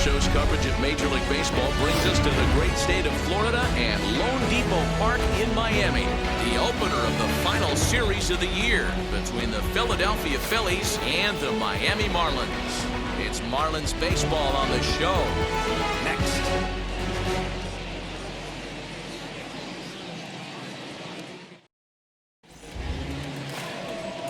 show's coverage of Major League Baseball brings us to the great state of Florida and Lone Depot Park in Miami. The opener of the final series of the year between the Philadelphia Phillies and the Miami Marlins. It's Marlins baseball on the show. Next.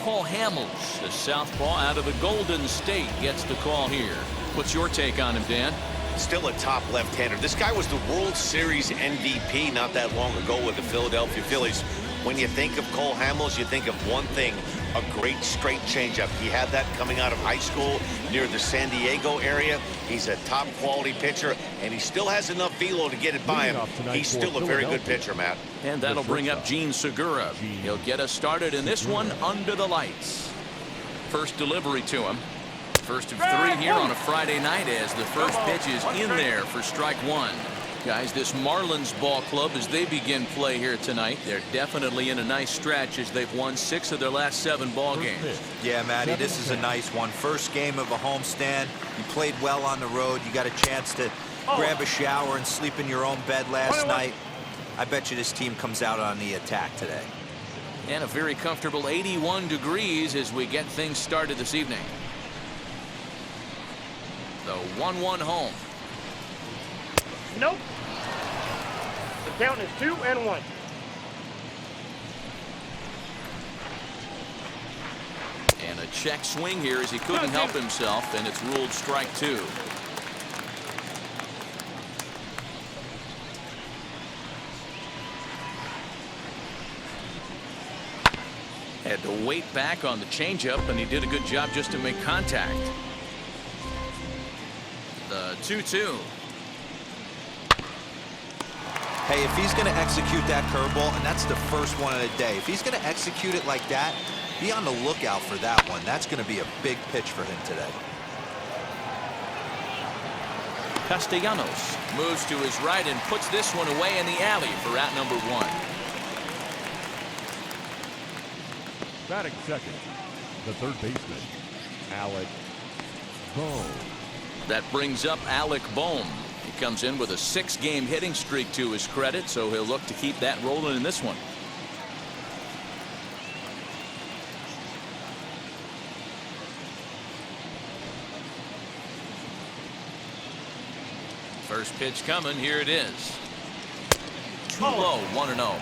Cole Hamels, the southpaw out of the Golden State, gets the call here. What's your take on him, Dan? Still a top left-hander. This guy was the World Series MVP not that long ago with the Philadelphia Phillies. When you think of Cole Hamels, you think of one thing, a great straight changeup. He had that coming out of high school near the San Diego area. He's a top quality pitcher, and he still has enough velo to get it by him. He's still a very good pitcher, Matt. And that'll bring up Gene Segura. He'll get us started in this one under the lights. First delivery to him. First of three here on a Friday night as the first pitch is in there for strike one. Guys, this Marlins ball club, as they begin play here tonight, they're definitely in a nice stretch as they've won 6 of their last 7 ball games. Yeah, Matty, this is a nice one. First game of a homestand. You played well on the road. You got a chance to grab a shower and sleep in your own bed last night. I bet you this team comes out on the attack today. And a very comfortable 81 degrees as we get things started this evening. The 1-1 home. Nope. The count is 2-1. And a check swing here as he couldn't help himself, and it's ruled strike 2. Had to wait back on the changeup, and he did a good job just to make contact. The 2-2. Hey, if he's going to execute that curveball, and that's the first one of the day, if he's going to execute it like that, be on the lookout for that one. That's going to be a big pitch for him today. Castellanos moves to his right and puts this one away in the alley for out number 1. Batting second, the third baseman, Alec Bohm. That brings up Alec Bohm. He comes in with a 6-game hitting streak to his credit, so he'll look to keep that rolling in this one. First pitch coming. Here it is. Too low. 1-0.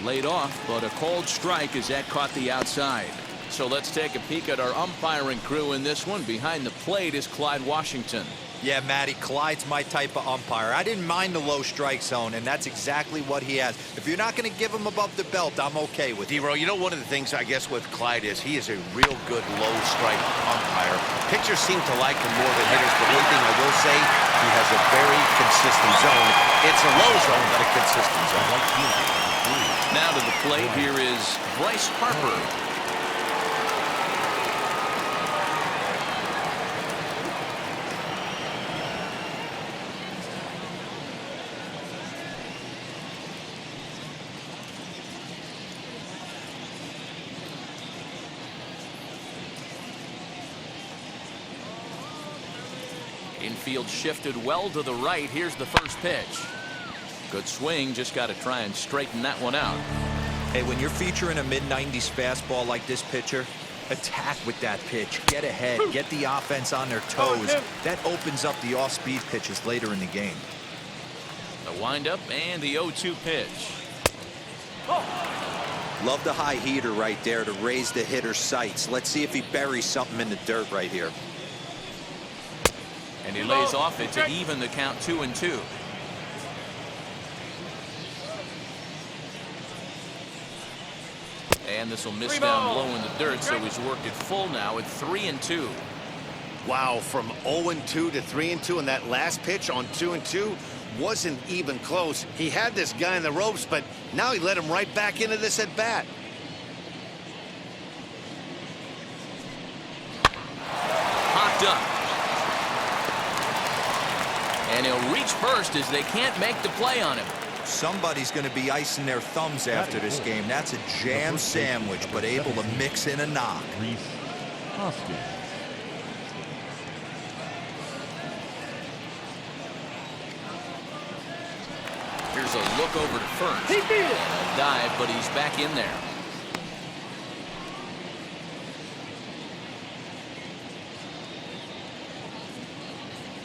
Laid off, but a cold strike as that caught the outside. So let's take a peek at our umpiring crew in this one. Behind the plate is Clyde Washington. Yeah, Matty, Clyde's my type of umpire. I didn't mind the low strike zone, and that's exactly what he has. If you're not going to give him above the belt, I'm okay with it. D-Row, you know, one of the things I guess with Clyde is he is a real good low strike umpire. Pitchers seem to like him more than hitters, but one thing I will say, he has a very consistent zone. It's a low zone, but a consistent zone. Now to the plate, here is Bryce Harper. Infield shifted well to the right. Here's the first pitch. Good swing, just got to try and straighten that one out. Hey, when you're featuring a mid-90s fastball like this pitcher, attack with that pitch. Get ahead. Get the offense on their toes. That opens up the off-speed pitches later in the game. The windup and the 0-2 pitch. Love the high heater right there to raise the hitter's sights. Let's see if he buries something in the dirt right here. And he lays off it to even the count 2-2. And this will miss down low in the dirt, so he's worked it full now at 3-2. Wow, from 0-2 to 3-2, and that last pitch on 2-2 wasn't even close. He had this guy in the ropes, but now he let him right back into this at bat. Popped up. And he'll reach first as they can't make the play on him. Somebody's going to be icing their thumbs after this game. That's a jam sandwich, but able to mix in a knock. Reese Hoskins. Here's a look over to first. He did it. And a dive, but he's back in there.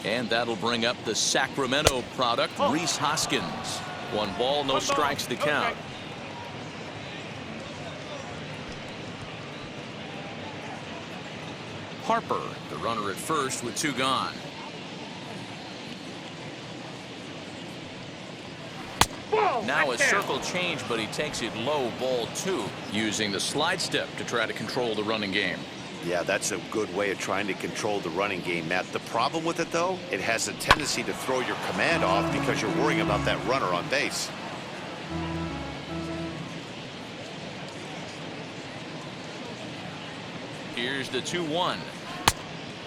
And that'll bring up the Sacramento product, Reese Hoskins. 1 ball, no strikes to count. Harper, the runner at first with 2 gone. Now a circle change, but he takes it low, ball 2, using the slide step to try to control the running game. Yeah, that's a good way of trying to control the running game, Matt. The problem with it, though, it has a tendency to throw your command off because you're worrying about that runner on base. Here's the 2-1.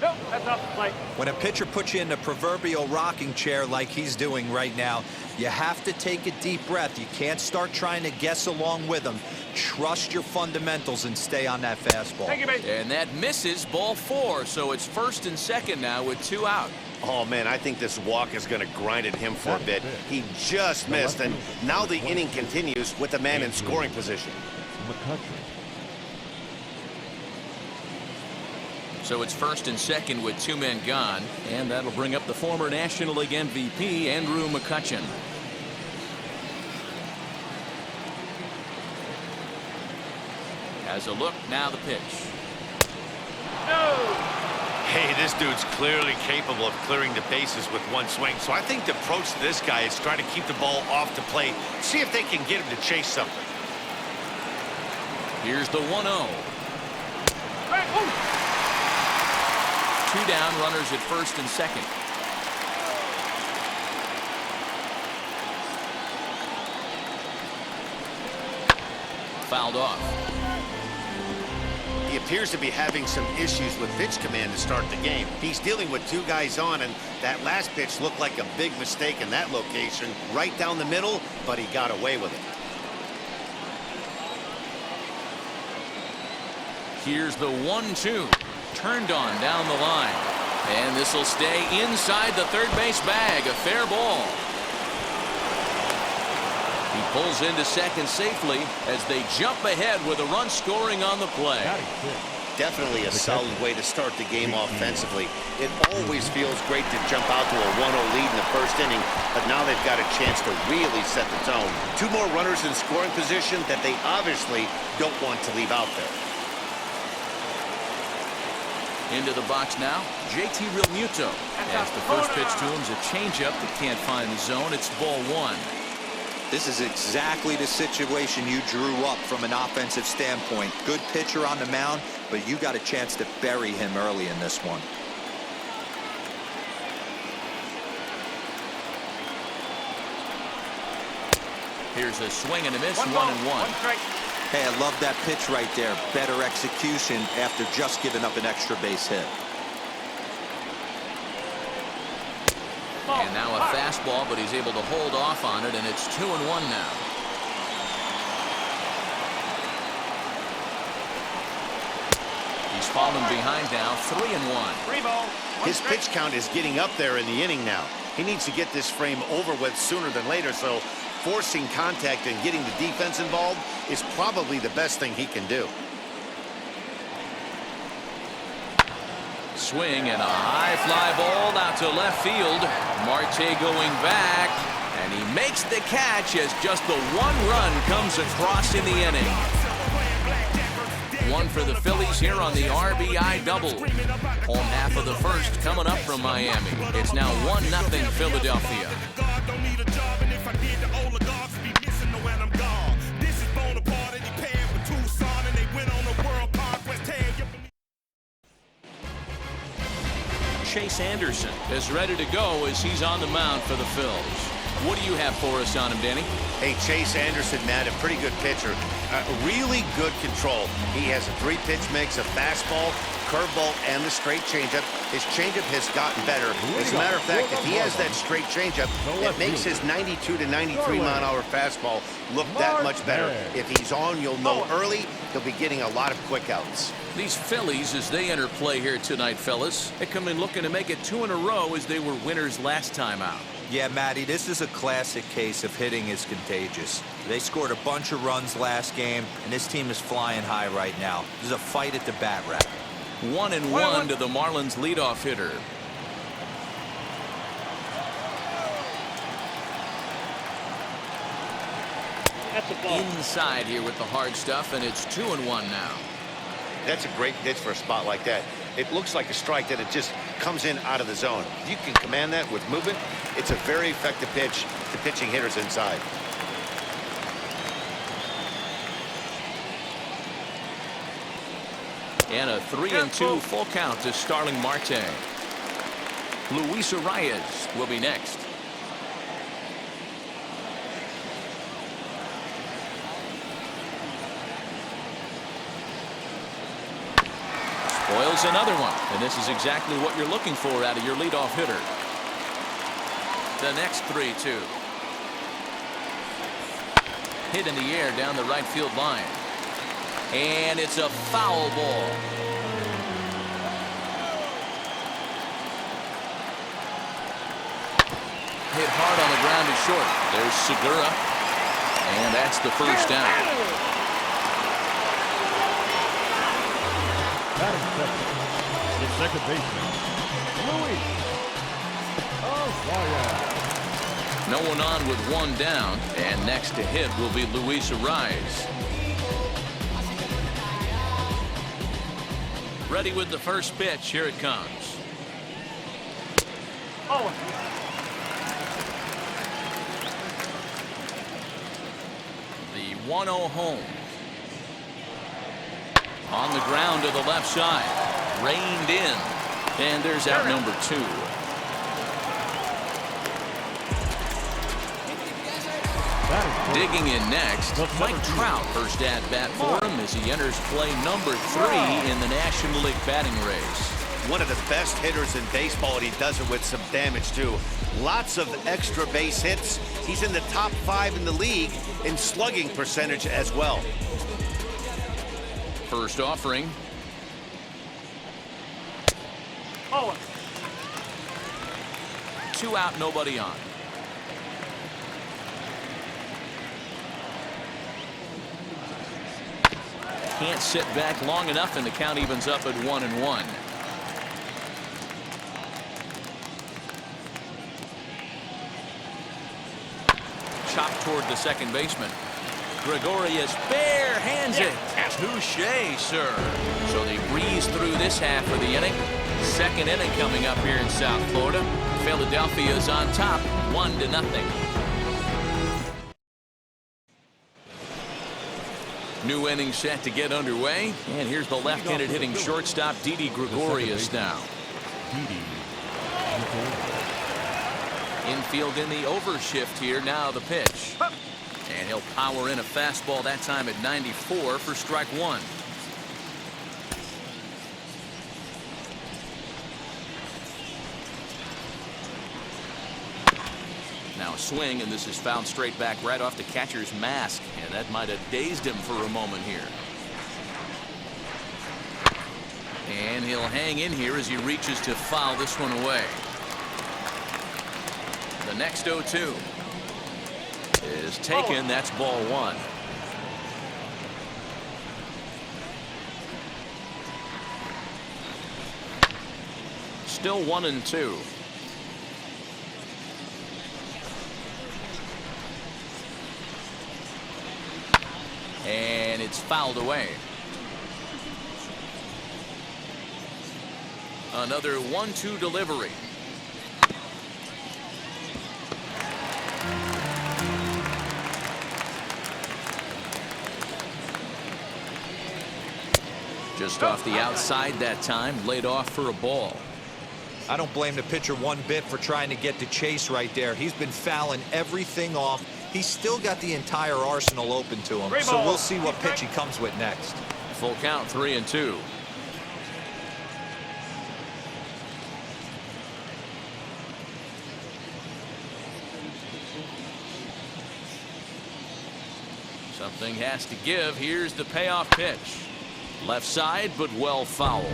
Nope, that's off the plate. When a pitcher puts you in the proverbial rocking chair like he's doing right now, you have to take a deep breath. You can't start trying to guess along with him. Trust your fundamentals and stay on that fastball. Thank you, mate. And that misses, ball 4, so it's 1st and 2nd now with 2 out. Oh, man, I think this walk is going to grind at him for a bit. He just missed, and now the inning continues with the man in scoring position. McCutcheon. So it's 1st and 2nd with 2 men gone, and that'll bring up the former National League MVP, Andrew McCutcheon. Has a look, now the pitch. No. Hey, this dude's clearly capable of clearing the bases with 1 swing. So I think the approach to this guy is trying to keep the ball off the plate, see if they can get him to chase something. Here's the 1-0. Hey, 2 down, runners at 1st and 2nd. Fouled off. He appears to be having some issues with pitch command to start the game. He's dealing with 2 guys on, and that last pitch looked like a big mistake in that location, right down the middle, but he got away with it. Here's the 1-2. Turned on down the line. And this will stay inside the third base bag. A fair ball. He pulls into second safely as they jump ahead with a run scoring on the play. Definitely a solid way to start the game offensively. It always feels great to jump out to a 1-0 lead in the 1st inning, but now they've got a chance to really set the tone. 2 more runners in scoring position that they obviously don't want to leave out there. Into the box now, JT Realmuto. As the first pitch to him is a changeup that can't find the zone. It's ball 1. This is exactly the situation you drew up from an offensive standpoint. Good pitcher on the mound, but you got a chance to bury him early in this one. Here's a swing and a miss, 1 1-1. ball, 1 strike. Hey, I love that pitch right there. Better execution after just giving up an extra base hit. And now a fastball, but he's able to hold off on it, and it's 2-1 now. He's fallen behind now, 3-1. 3 ball. His pitch count is getting up there in the inning now. He needs to get this frame over with sooner than later, so forcing contact and getting the defense involved is probably the best thing he can do. Swing and a high fly ball out to left field. Marte going back, and he makes the catch as just the 1 run comes across in the inning. 1 for the Phillies here on the RBI double. Home half of the 1st coming up from Miami. It's now 1-0 Philadelphia. Chase Anderson is ready to go as he's on the mound for the Phils. What do you have for us on him, Danny? Hey, Chase Anderson, man, a pretty good pitcher. Really good control. He has a 3-pitch mix of fastball, curveball, and the straight changeup. His changeup has gotten better. As a matter of fact, if he has that straight changeup, it makes his 92 to 93-mile-an-hour fastball look that much better. If he's on, you'll know early he'll be getting a lot of quick outs. These Phillies, as they enter play here tonight, fellas, they come in looking to make it 2 in a row as they were winners last time out. Yeah, Matty, this is a classic case of hitting is contagious. They scored a bunch of runs last game, and this team is flying high right now. There's a fight at the bat rack. 1-1 to the Marlins leadoff hitter. That's a ball. Inside here with the hard stuff, and it's 2-1 now. That's a great pitch for a spot like that. It looks like a strike that it just comes in out of the zone. If you can command that with movement, it's a very effective pitch to pitching hitters inside. And a 3-2 full count to Starling Marte. Luis Arias will be next. Spoils another one, and this is exactly what you're looking for out of your leadoff hitter. The next 3-2. Hit in the air down the right field line. And it's a foul ball. Hit hard on the ground to short. There's Segura. And that's the first down. Batting second, the second baseman, Luis. No one on with 1 down, and next to hit will be Luis Arias. Ready with the first pitch. Here it comes. Oh. The 1-0 home. On the ground to the left side. Reined in. And there's out number 2. Digging in next, Mike Trout, first at bat for him as he enters play number 3 in the National League batting race. One of the best hitters in baseball, and he does it with some damage too. Lots of extra base hits. He's in the top 5 in the league in slugging percentage as well. First offering. Oh. 2 out, nobody on. Can't sit back long enough, and the count evens up at 1-1. Chopped toward the second baseman. Gregorius bare hands it. Touché, sir. So they breeze through this half of the inning. Second inning coming up here in South Florida. Philadelphia is on top, 1-0. New inning set to get underway, and here's the left-handed hitting shortstop Didi Gregorius now. Infield in the overshift here. Now the pitch, and he'll power in a fastball that time at 94 for strike 1. Now a swing, and this is fouled straight back right off the catcher's mask, and that might have dazed him for a moment here. And he'll hang in here as he reaches to foul this one away. The next 0-2 is taken. That's ball 1. Still 1-2. And it's fouled away. Another 1-2 delivery. Just off the outside that time, laid off for a ball. I don't blame the pitcher one bit for trying to get to Chase right there. He's been fouling everything off. He's still got the entire arsenal open to him, so we'll see what pitch he comes with next. Full count, 3-2. Something has to give. Here's the payoff pitch. Left side, but well foul.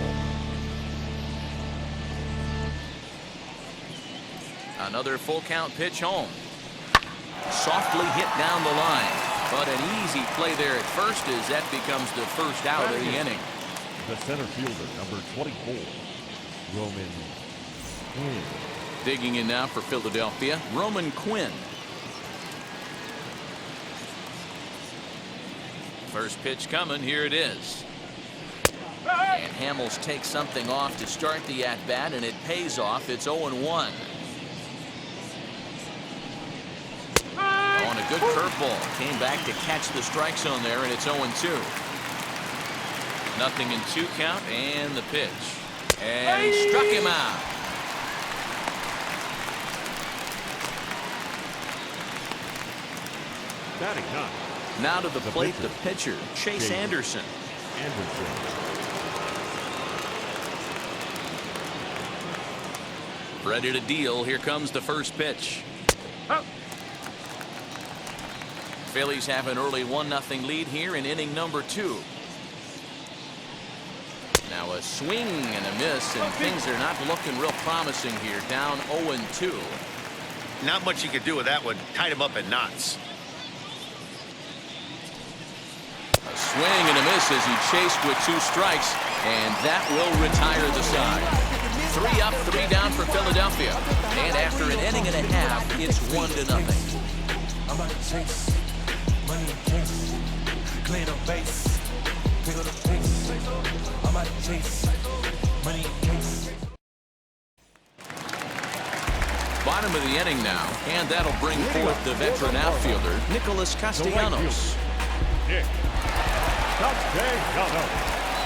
Another full count pitch home. Softly hit down the line, but an easy play there at first as that becomes the first out of the inning. The center fielder, number 24, Roman Quinn. Digging in now for Philadelphia, Roman Quinn. First pitch coming, here it is. And Hamels takes something off to start the at-bat, and it pays off. It's 0-1. On a good curveball. Came back to catch the strike zone there, and it's 0-2. Nothing in 2 count, and the pitch. And he struck him out. Batting 9. Now to the plate, the pitcher, Chase Anderson. Ready to deal. Here comes the first pitch. Phillies have an early 1-0 lead here in inning number 2. Now a swing and a miss, and things are not looking real promising here. Down 0-2. Not much you could do with that one. Tied him up in knots. A swing and a miss as he chased with 2 strikes, and that will retire the side. 3 up, 3 down for Philadelphia. And after an inning and a half, it's 1-0. I'm about to chase money and chase, clear the base, pick up the pace. I'm about to chase money and chase. Bottom of the inning now, and that'll bring forth the veteran outfielder, Nicholas Castellanos.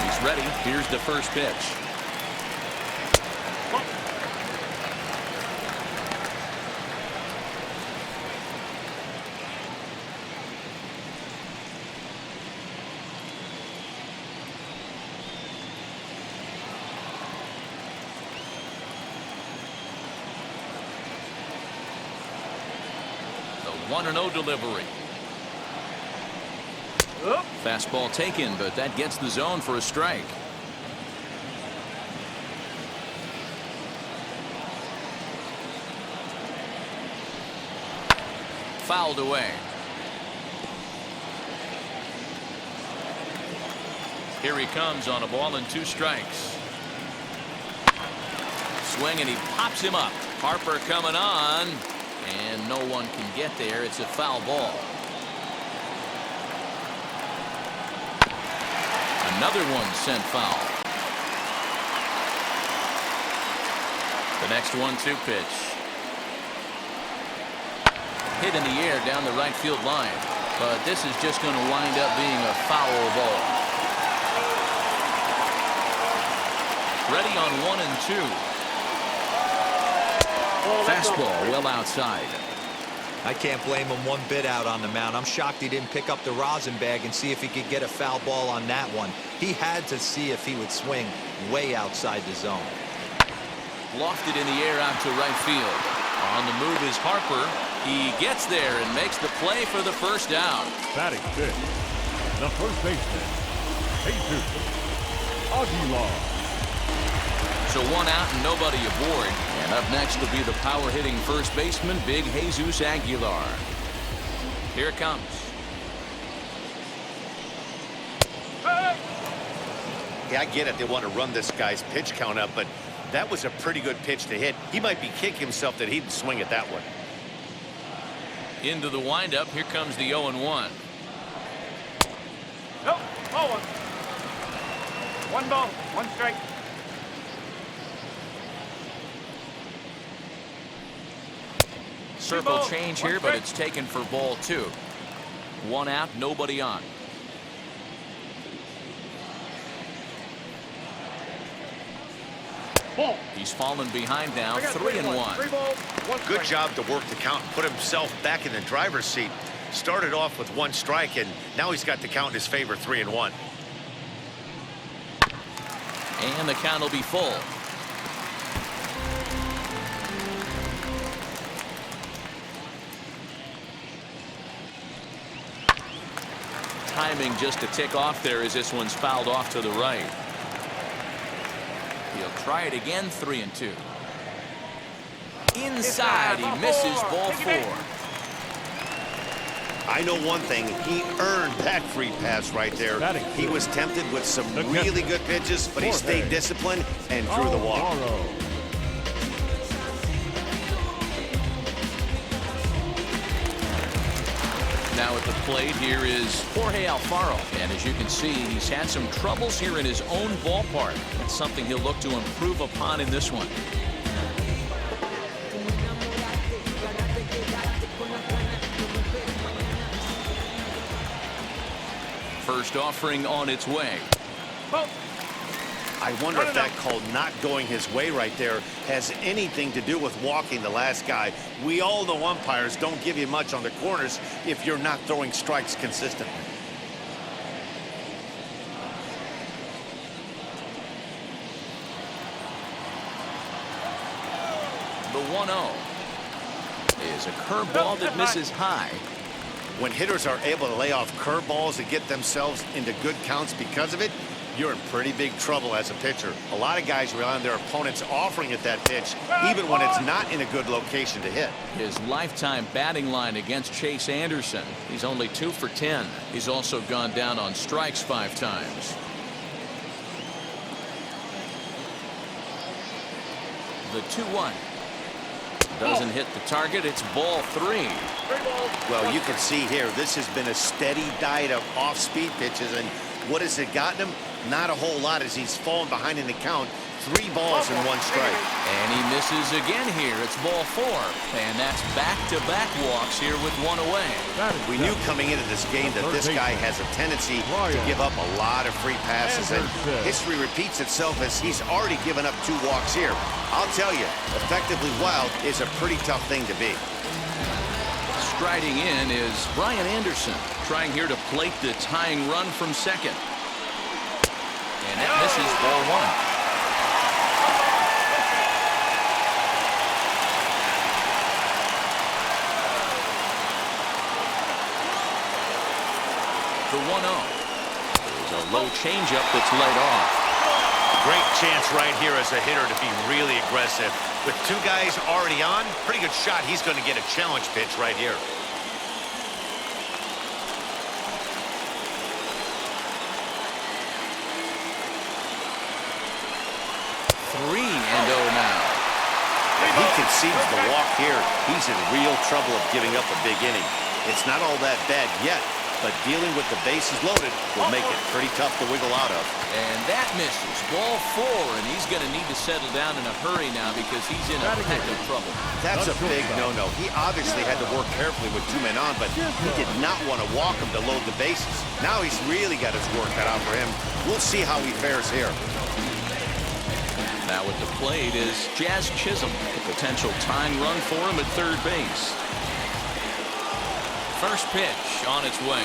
He's ready. Here's the first pitch. The 1-0 delivery. Fastball taken, but that gets the zone for a strike. Fouled away. Here he comes on a ball and 2 strikes. Swing, and he pops him up. Harper coming on, and no one can get there. It's a foul ball. Another one sent foul. The next 1-2 pitch. Hit in the air down the right field line, but this is just going to wind up being a foul ball. Ready on 1-2. Fastball well outside. I can't blame him one bit out on the mound. I'm shocked he didn't pick up the rosin bag and see if he could get a foul ball on that one. He had to see if he would swing way outside the zone. Lofted in the air out to right field. On the move is Harper. He gets there and makes the play for the first down. Batting 6. The first baseman, Jesus Aguilar. So 1 out and nobody aboard. And up next will be the power-hitting first baseman, Big Jesus Aguilar. Here it comes. Yeah, I get it. They want to run this guy's pitch count up, but that was a pretty good pitch to hit. He might be kicking himself that he didn't swing at that one. Into the windup. Here comes the 0-1. Nope. 0-1. 1 ball, 1 strike. Circle change here, but it's taken for ball 2. 1 out, nobody on. He's fallen behind now, 3-1. Good job to work the count and put himself back in the driver's seat. Started off with 1 strike, and now he's got the count in his favor, 3-1. And the count will be full. Timing just a tick off there as this one's fouled off to the right. He'll try it again, 3-2. Inside, he misses, ball 4. I know one thing, he earned that free pass right there. He was tempted with some really good pitches, but he stayed disciplined and drew the walk. Now at the plate here is Jorge Alfaro, and as you can see, he's had some troubles here in his own ballpark. That's something he'll look to improve upon in this one. First offering on its way. I wonder if that call not going his way right there has anything to do with walking the last guy. We all know umpires don't give you much on the corners if you're not throwing strikes consistently. The 1-0 is a curveball that misses high. When hitters are able to lay off curveballs and get themselves into good counts because of it, you're in pretty big trouble as a pitcher. A lot of guys rely on their opponents offering at that pitch, even when it's not in a good location to hit. His lifetime batting line against Chase Anderson. He's only 2 for 10. He's also gone down on strikes 5 times. The 2-1. Doesn't hit the target. It's ball 3. Well, you can see here, this has been a steady diet of off-speed pitches, and what has it gotten him? Not a whole lot as he's fallen behind in the count. 3 balls and 1 strike. And he misses again here. It's ball 4. And that's back-to-back walks here with 1 away. We knew coming into this game that this guy has a tendency to give up a lot of free passes, and history repeats itself as he's already given up 2 walks here. I'll tell you, effectively wild is a pretty tough thing to be. Striding in is Brian Anderson, trying here to plate the tying run from second. And that misses, ball 1. The 1-0 is a low changeup that's led off. Great chance right here as a hitter to be really aggressive. With 2 guys already on, pretty good shot. He's going to get a challenge pitch right here. 3-0 now. If he concedes the walk here, he's in real trouble of giving up a big inning. It's not all that bad yet, but dealing with the bases loaded will make it pretty tough to wiggle out of. And that misses, ball 4, and he's going to need to settle down in a hurry now because he's in a heck of trouble. That's a big no-no. He obviously had to work carefully with 2 men on, but he did not want to walk him to load the bases. Now he's really got his work cut out for him. We'll see how he fares here. Now at the plate is Jazz Chisholm, the potential tying run for him at third base. First pitch on its way.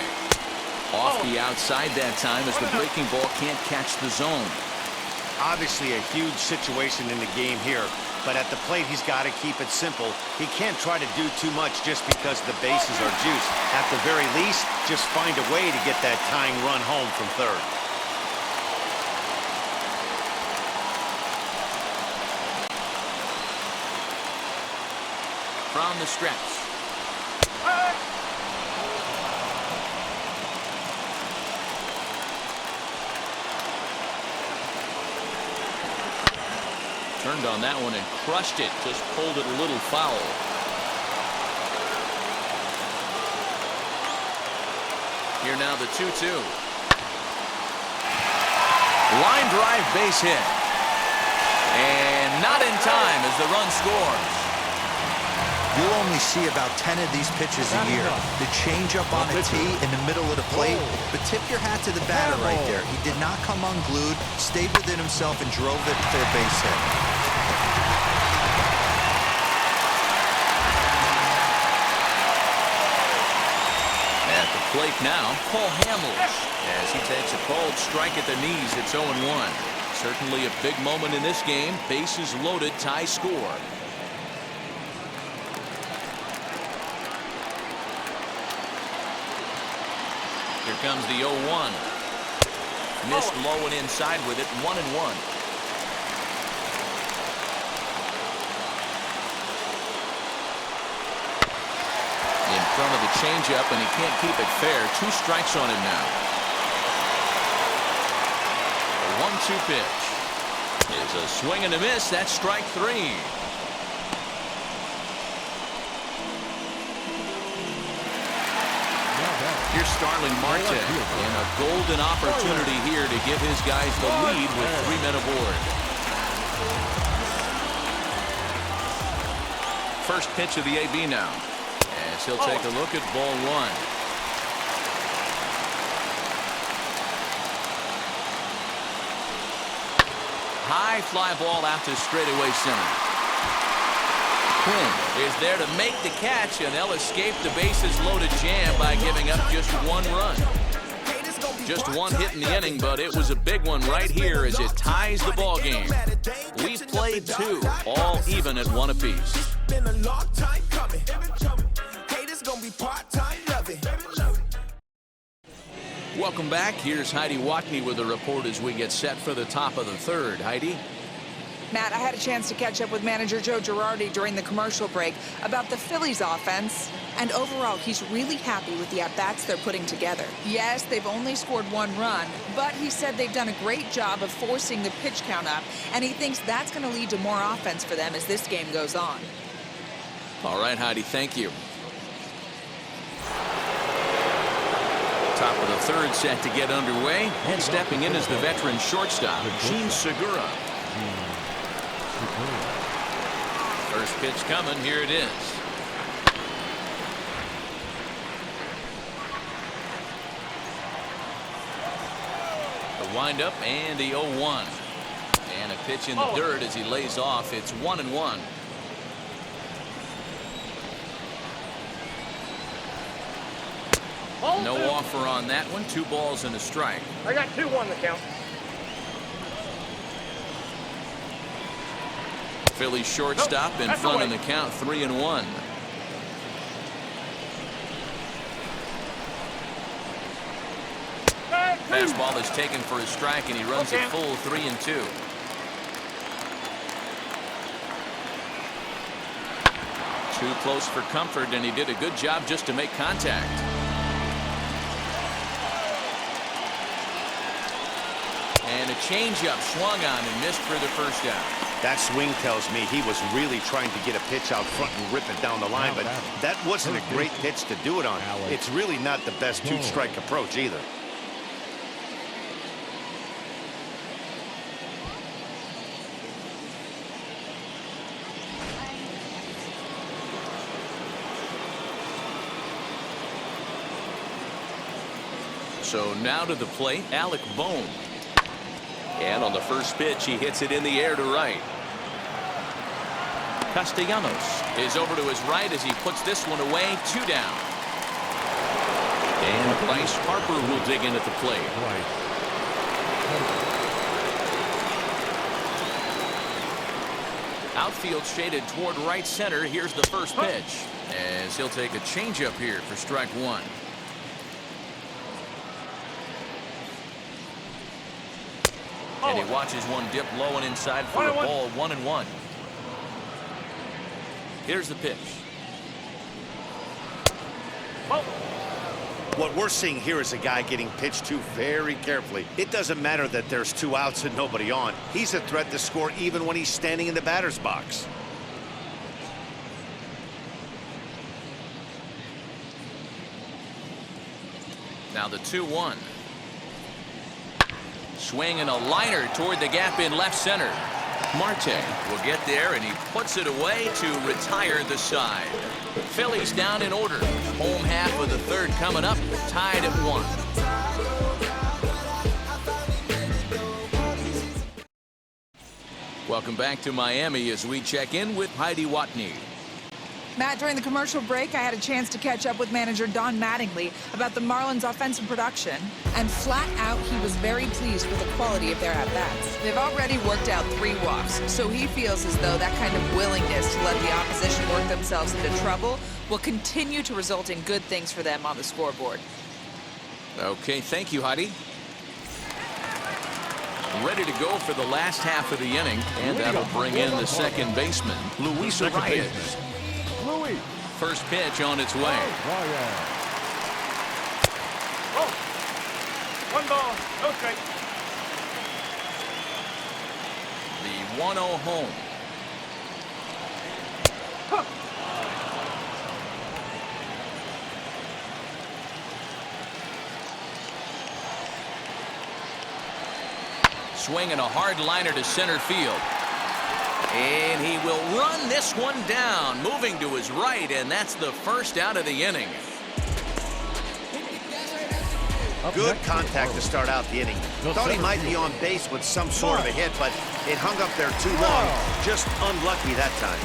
Off the outside that time as the breaking ball can't catch the zone. Obviously a huge situation in the game here, but at the plate he's got to keep it simple. He can't try to do too much just because the bases are juiced. At the very least, just find a way to get that tying run home from third. From the stretch. Turned on that one and crushed it. Just pulled it a little foul. Here now the 2-2. Line drive base hit. And not in time as the run scores. You'll only see about 10 of these pitches a year. The changeup on a tee in the middle of the plate. But tip your hat to the batter right there. He did not come unglued, stayed within himself, and drove it for a base hit. plate now, Cole Hamels. As he takes a cold strike at the knees, it's 0-1. Certainly a big moment in this game. Bases loaded, tie score. Here comes the 0-1. Missed low and inside with it, 1-1. In front of the changeup, and he can't keep it fair. 2 strikes on him now. The 1-2 pitch is a swing and a miss. That's strike 3. Here's Starling Marte, and a golden opportunity here to give his guys the lead with 3 men aboard. First pitch of the AB now, as he'll take a look at ball 1. High fly ball out to straightaway center. Quinn is there to make the catch, and they'll escape the bases loaded jam by giving up just 1 run. Just 1 hit in the inning, but it was a big one right here as it ties the ball game. We played 2, all even at 1 apiece. Welcome back. Here's Heidi Watney with a report as we get set for the top of the 3rd. Heidi? Matt, I had a chance to catch up with manager Joe Girardi during the commercial break about the Phillies offense. And overall, he's really happy with the at-bats they're putting together. Yes, they've only scored 1 run, but he said they've done a great job of forcing the pitch count up, and he thinks that's going to lead to more offense for them as this game goes on. All right, Heidi, thank you. Top of the 3rd set to get underway, and stepping in is the veteran shortstop, Jean Segura. First pitch coming. Here it is. The windup and the 0-1. And a pitch in the dirt as he lays off. It's 1-1. No offer on that one. 2 balls and a strike. I got 2-1 the count. Phillies shortstop in front of the count, 3-1. Fastball is taken for a strike, and he runs it full, 3-2. Too close for comfort, and he did a good job just to make contact. And a changeup swung on and missed for the first out. That swing tells me he was really trying to get a pitch out front and rip it down the line, but that wasn't a great pitch to do it on. It's really not the best 2-strike approach either. So now to the plate, Alec Bohm. And on the first pitch, he hits it in the air to right. Castellanos is over to his right as he puts this one away. 2 down. And Bryce Harper will dig in at the plate. Outfield shaded toward right center. Here's the first pitch, as he'll take a changeup here for strike 1. And he watches one dip low and inside for a ball. 1-1. Here's the pitch. What we're seeing here is a guy getting pitched to very carefully. It doesn't matter that there's 2 outs and nobody on. He's a threat to score even when he's standing in the batter's box. Now the 2-1. Swing and a liner toward the gap in left center. Marte will get there, and he puts it away to retire the side. Phillies down in order. Home half of the 3rd coming up, tied at 1. Welcome back to Miami as we check in with Heidi Watney. Matt, during the commercial break, I had a chance to catch up with manager Don Mattingly about the Marlins' offensive production. And flat out, he was very pleased with the quality of their at-bats. They've already worked out 3 walks, so he feels as though that kind of willingness to let the opposition work themselves into trouble will continue to result in good things for them on the scoreboard. Okay, thank you, Heidi. Ready to go for the last half of the inning, and that'll bring in the second baseman, Luis Arias. Louis. First pitch on its way. Oh. 1 ball, no strike. The 1-0 home. Swinging a hard liner to center field. And he will run this one down, moving to his right, and that's the first out of the inning. Good contact to start out the inning. Thought he might be on base with some sort of a hit, but it hung up there too long. Just unlucky that time.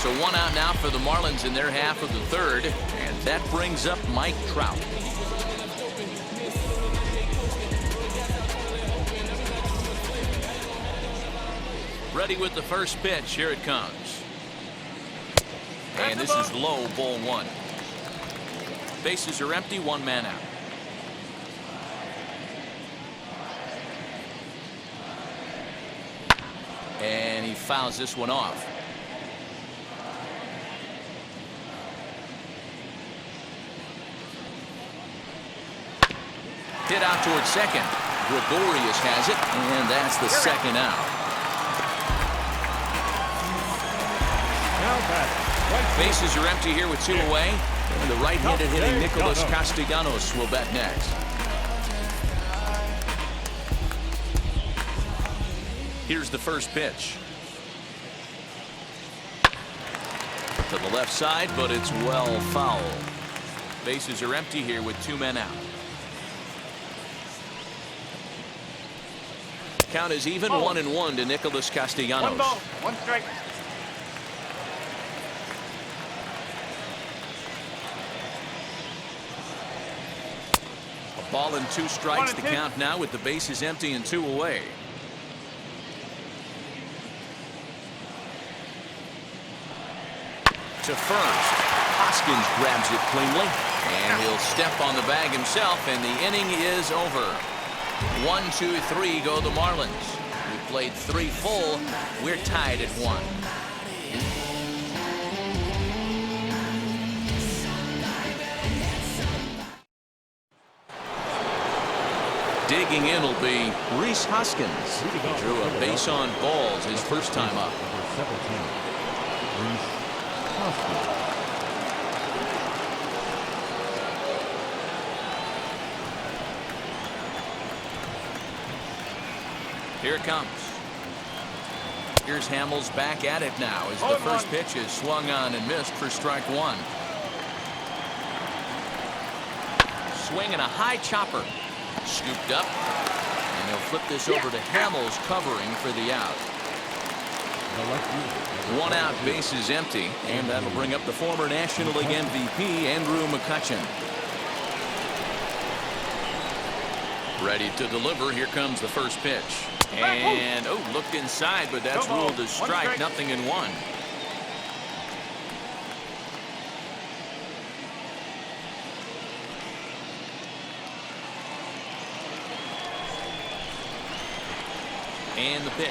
So 1 out now for the Marlins in their half of the third, and that brings up Mike Trout. Ready with the first pitch. Here it comes. And this is low, ball 1. Bases are empty, 1 man out. And he fouls this one off. Hit out towards second. Gregorius has it, and that's the second out. Bases are empty here with 2 away. And the right-handed hitting Nicholas Castellanos will bat next. Here's the first pitch. To the left side, but it's well foul. Bases are empty here with 2 men out. Count is even, 1-1 to Nicholas Castellanos. 1 ball, 1 strike. Ball and 2 strikes to count now with the bases empty and 2 away. To first. Hoskins grabs it cleanly, and he'll step on the bag himself, and the inning is over. 1, 2, 3 go the Marlins. We played 3 full. We're tied at 1. Digging in will be Rhys Hoskins. He drew a base on balls his first time up. Here it comes. Here's Hamels back at it now as the first pitch is swung on and missed for strike 1. Swinging a high chopper. Scooped up, and he'll flip this over to Hamels covering for the out. 1 out, bases empty, and that'll bring up the former National League MVP Andrew McCutchen. Ready to deliver. Here comes the first pitch, and looked inside, but that's ruled a strike. Nothing in 1. And the pitch.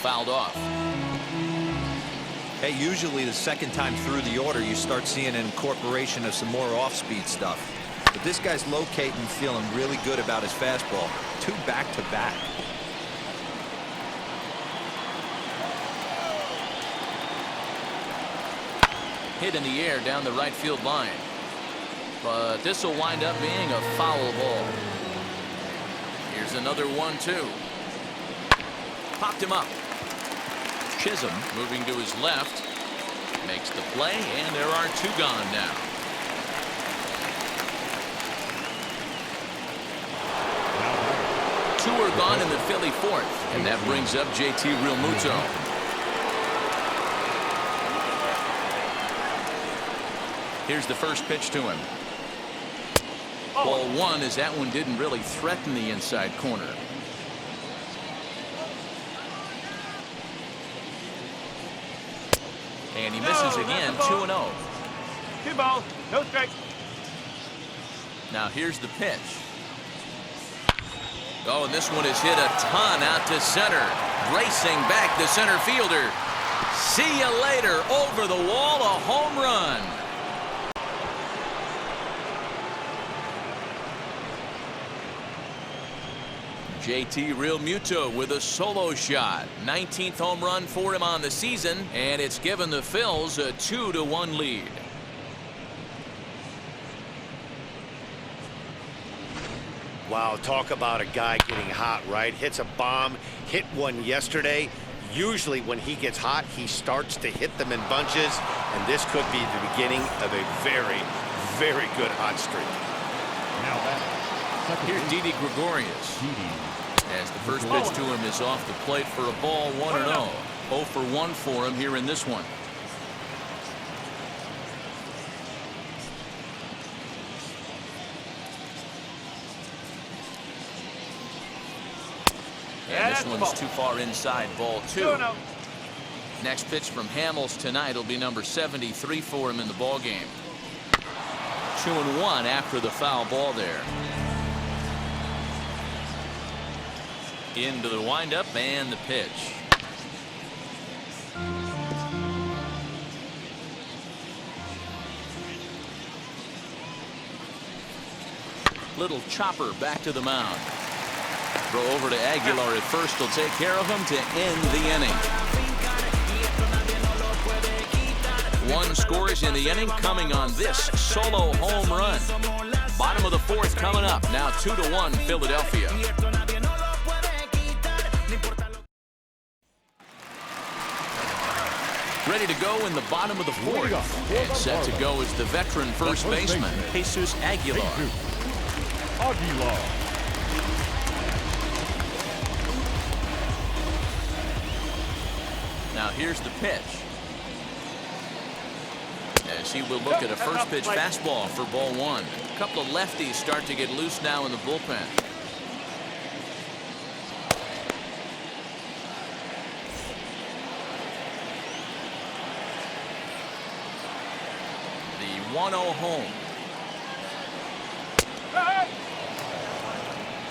Fouled off. Hey, usually the second time through the order, you start seeing an incorporation of some more off-speed stuff. But this guy's locating, feeling really good about his fastball. 2 back-to-back. Hit in the air down the right field line. But this will wind up being a foul ball. Here's another 1-2. Popped him up. Chisholm moving to his left. Makes the play, and there are 2 gone now. Two are gone in the Philly 4th, and that brings up JT Realmuto. Here's the first pitch to him. Ball 1, as that one didn't really threaten the inside corner. And he misses again, 2-0. 2 balls, no strikes. Now here's the pitch. Oh, and this one is hit a ton out to center. Racing back the center fielder. See you later. Over the wall, a home run. JT Realmuto with a solo shot. 19th home run for him on the season, and it's given the Phils a 2-1 lead. Wow, talk about a guy getting hot, right? Hits a bomb, hit one yesterday. Usually when he gets hot, he starts to hit them in bunches, and this could be the beginning of a very, very good hot streak. Now back. Here's Didi Gregorius. As the first pitch to him is off the plate for a ball, 1-0. 0 for 1 for him here in this one. And this one's too far inside, ball 2. Next pitch from Hamels tonight will be number 73 for him in the ball game. 2-1 after the foul ball there. Into the windup and the pitch. Little chopper back to the mound. Throw over to Aguilar at first will take care of him to end the inning. 1 scores in the inning coming on this solo home run. Bottom of the 4th coming up. Now 2-1 Philadelphia. Ready to go in the bottom of the 4th. And set to go is the veteran first baseman, Jesus Aguilar. Now here's the pitch. As he will look at a first pitch fastball for ball 1. A couple of lefties start to get loose now in the bullpen. The 1-0 home.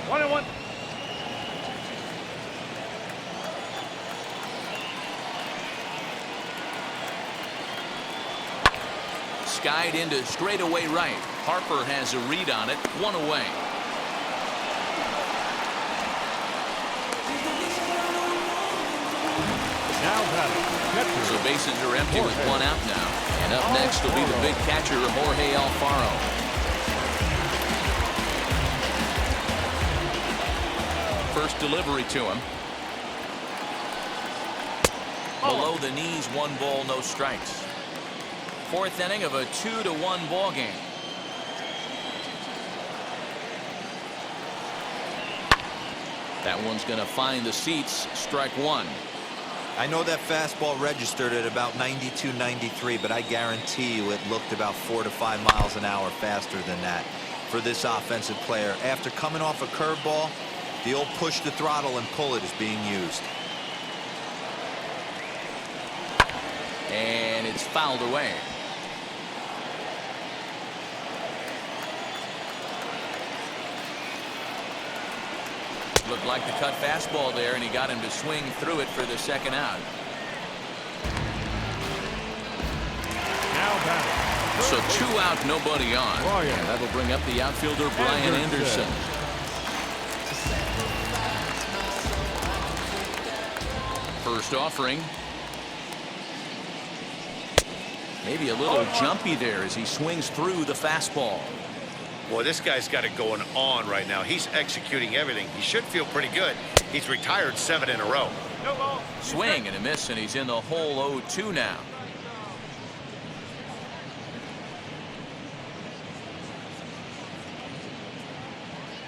1-1. Skied into straightaway right. Harper has a read on it. 1 away. Now batting. So bases are empty with 1 out now. And up next will be the big catcher, Jorge Alfaro. First delivery to him. Below the knees, 1 ball, no strikes. 4th inning of a 2-1 ball game. That one's going to find the seats. Strike 1. I know that fastball registered at about 92, 93, but I guarantee you it looked about 4 to 5 miles an hour faster than that for this offensive player. After coming off a curveball, the old push the throttle and pull it is being used. And it's fouled away. Looked like the cut fastball there, and he got him to swing through it for the 2nd out. Now batting. So 2 out, nobody on. And that'll bring up the outfielder, Brian Anderson. First offering. Maybe a little jumpy there as he swings through the fastball. Boy, this guy's got it going on right now. He's executing everything. He should feel pretty good. He's retired 7 in a row. No ball. Swing and a miss, and he's in the hole 0-2 now.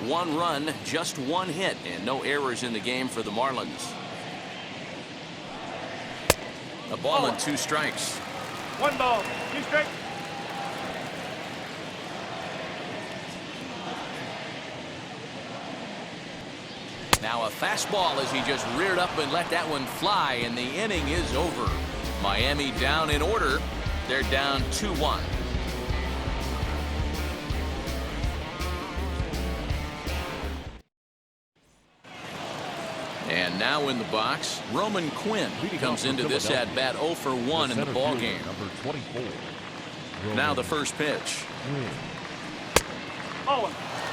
1 run, just 1 hit, and no errors in the game for the Marlins. A ball and 2 strikes. 1 ball, 2 strikes. Now a fastball as he just reared up and let that one fly, and the inning is over. Miami down in order. They're down 2-1. And now in the box, Roman Quinn comes into this at bat 0 for 1 in the ball game. Number 24. Now the first pitch.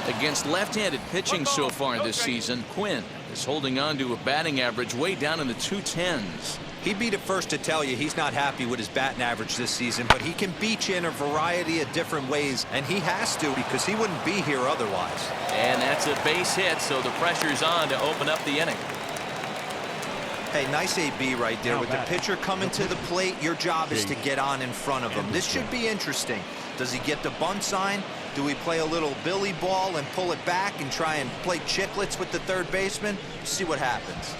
Against left-handed pitching so far this season, Quinn is holding on to a batting average way down in the 210s. He'd be the first to tell you he's not happy with his batting average this season, but he can beat you in a variety of different ways, and he has to because he wouldn't be here otherwise. And that's a base hit, so the pressure's on to open up the inning. Hey, nice AB right there. With the pitcher coming to the plate, your job is to get on in front of him. This should be interesting. Does he get the bunt sign? Do we play a little billy ball and pull it back and try and play chicklets with the third baseman? See what happens.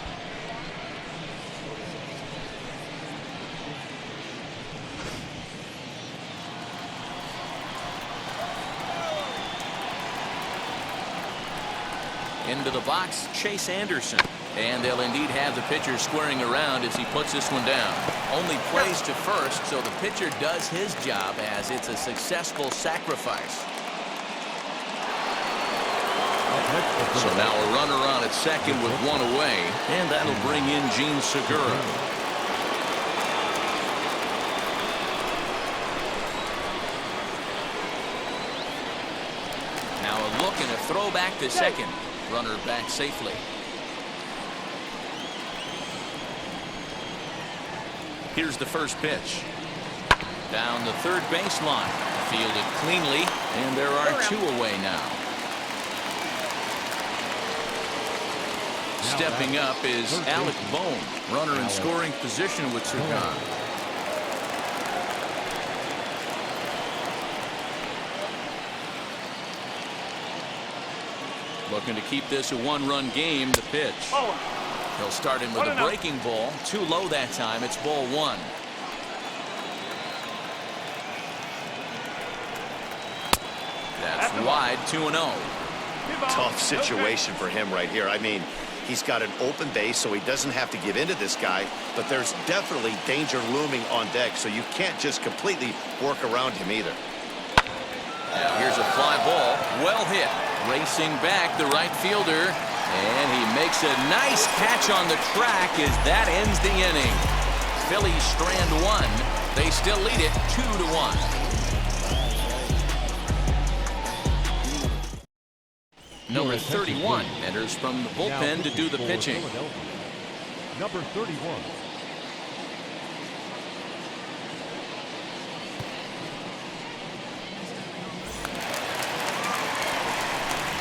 Into the box, Chase Anderson. And they'll indeed have the pitcher squaring around as he puts this one down. Only plays to first, so the pitcher does his job as it's a successful sacrifice. So now a runner on at second with 1 away, and that'll bring in Gene Segura. Now a look and a throw back to second. Runner back safely. Here's the first pitch. Down the third baseline. Fielded cleanly, and there are 2 away now. Stepping up is Alec Bohm, runner in scoring position with Segura. Looking to keep this a 1-run game. The pitch. He'll start him with a breaking ball. Too low that time. It's ball 1. That's wide. 2-0. Tough situation for him right here. I mean, he's got an open base, so he doesn't have to give in to this guy, but there's definitely danger looming on deck, so you can't just completely work around him either. Now here's a fly ball. Well hit. Racing back the right fielder. And he makes a nice catch on the track as that ends the inning. Phillies strand 1. They still lead it 2-1. Number 31 enters from the bullpen to do the pitching. Number 31.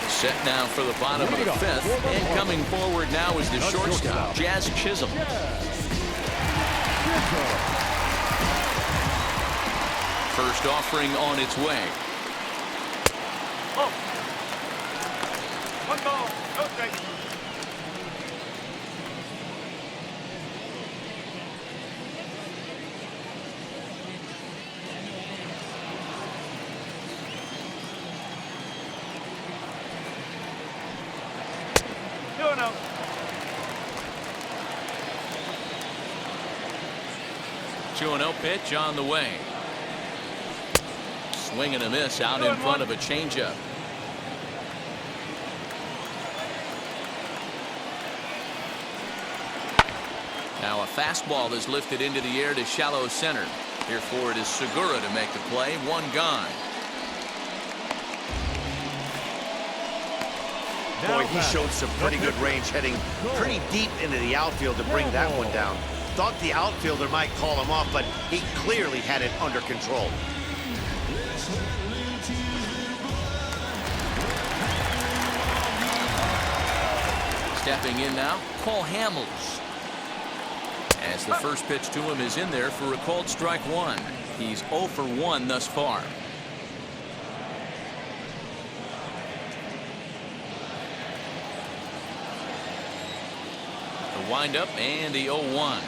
Set now for the bottom of the 5th, and coming forward now is the shortstop, Jazz Chisholm. First offering on its way. 1 ball, no strikes. No. 2-0 pitch on the way. Swing and a miss out in front of a changeup. Now a fastball is lifted into the air to shallow center. Here for it is Segura to make the play. 1 gone. Boy, he showed some pretty good range, heading pretty deep into the outfield to bring that one down. Thought the outfielder might call him off, but he clearly had it under control. Stepping in now, Cole Hamels. As the first pitch to him is in there for a called strike 1. He's 0 for 1 thus far. windup and the 0-1.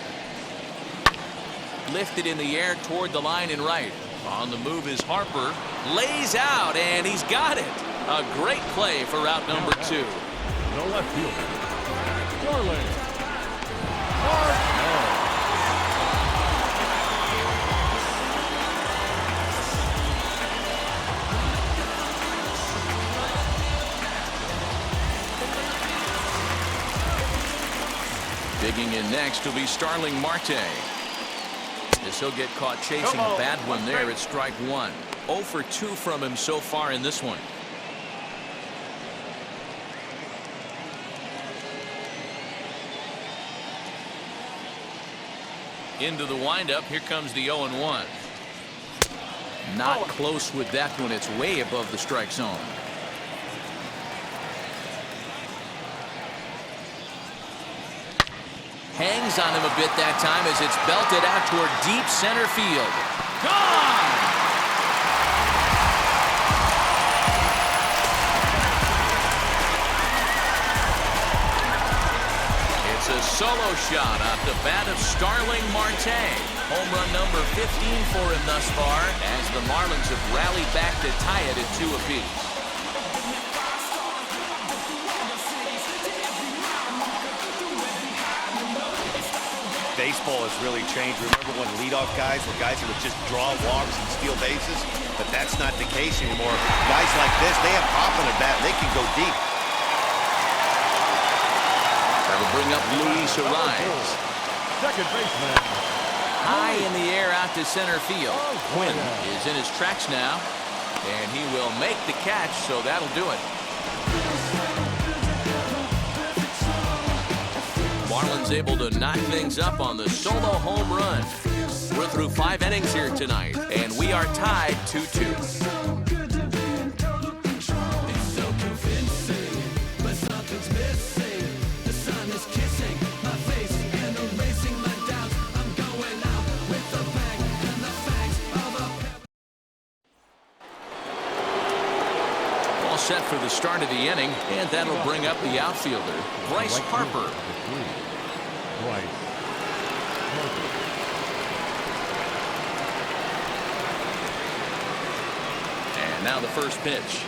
Lifted in the air toward the line and right. On the move is Harper. Lays out, and he's got it. A great play for route number 2. No left fielder. Starling. Digging in next will be Starling Marte. As he'll get caught chasing a bad one there at strike 1. 0 for 2 from him so far in this one. Into the windup. Here comes the 0-1. Not close with that one. It's way above the strike zone. Hangs on him a bit that time as it's belted out toward deep center field. Gone! It's a solo shot off the bat of Starling Marte. Home run number 15 for him thus far as the Marlins have rallied back to tie it at 2 apiece. Baseball has really changed. Remember when leadoff guys were guys who would just draw walks and steal bases? But that's not the case anymore. Guys like this, they have pop in the bat. They can go deep. That'll bring up Luis Ariz. Second baseman. High in the air out to center field. Quinn is in his tracks now, and he will make the catch, so that'll do it. Marlins able to knock things up on the solo home run. We're through 5 innings here tonight, and we are tied 2-2. All set for the start of the inning, and that'll bring up the outfielder, Bryce Harper. And now the first pitch.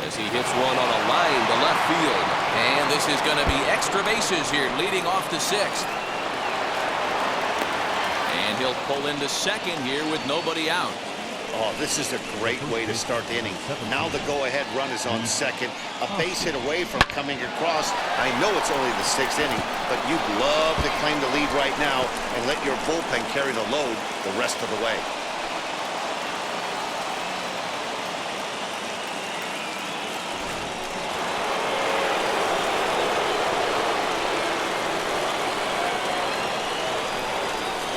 As he hits one on a line to left field. And this is going to be extra bases here, leading off the 6th. And he'll pull into second here with nobody out. Oh, this is a great way to start the inning. Now the go-ahead run is on second. A base hit away from coming across. I know it's only the 6th inning, but you'd love to claim the lead right now and let your bullpen carry the load the rest of the way.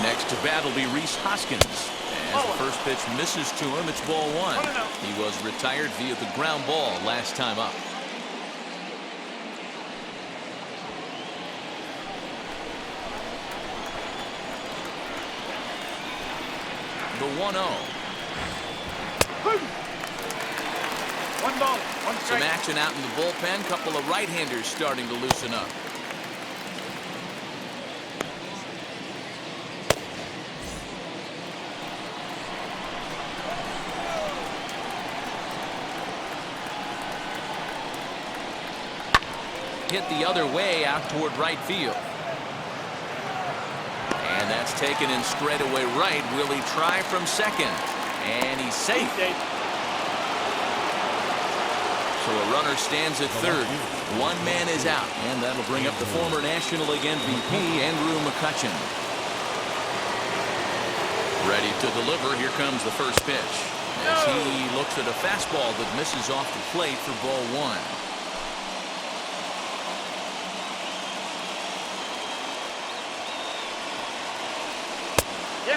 Next to bat will be Rhys Hoskins. As the first pitch misses to him, it's ball 1. He was retired via the ground ball last time up. The 1-0. 1 ball, 1 strike. Some action out in the bullpen. Couple of right-handers starting to loosen up. Hit the other way out toward right field. And that's taken in straightaway right. Will he try from second? And he's safe. So a runner stands at third. One man is out. And that'll bring up the former National League MVP, Andrew McCutchen. Ready to deliver. Here comes the first pitch. As he looks at a fastball that misses off the plate for ball 1.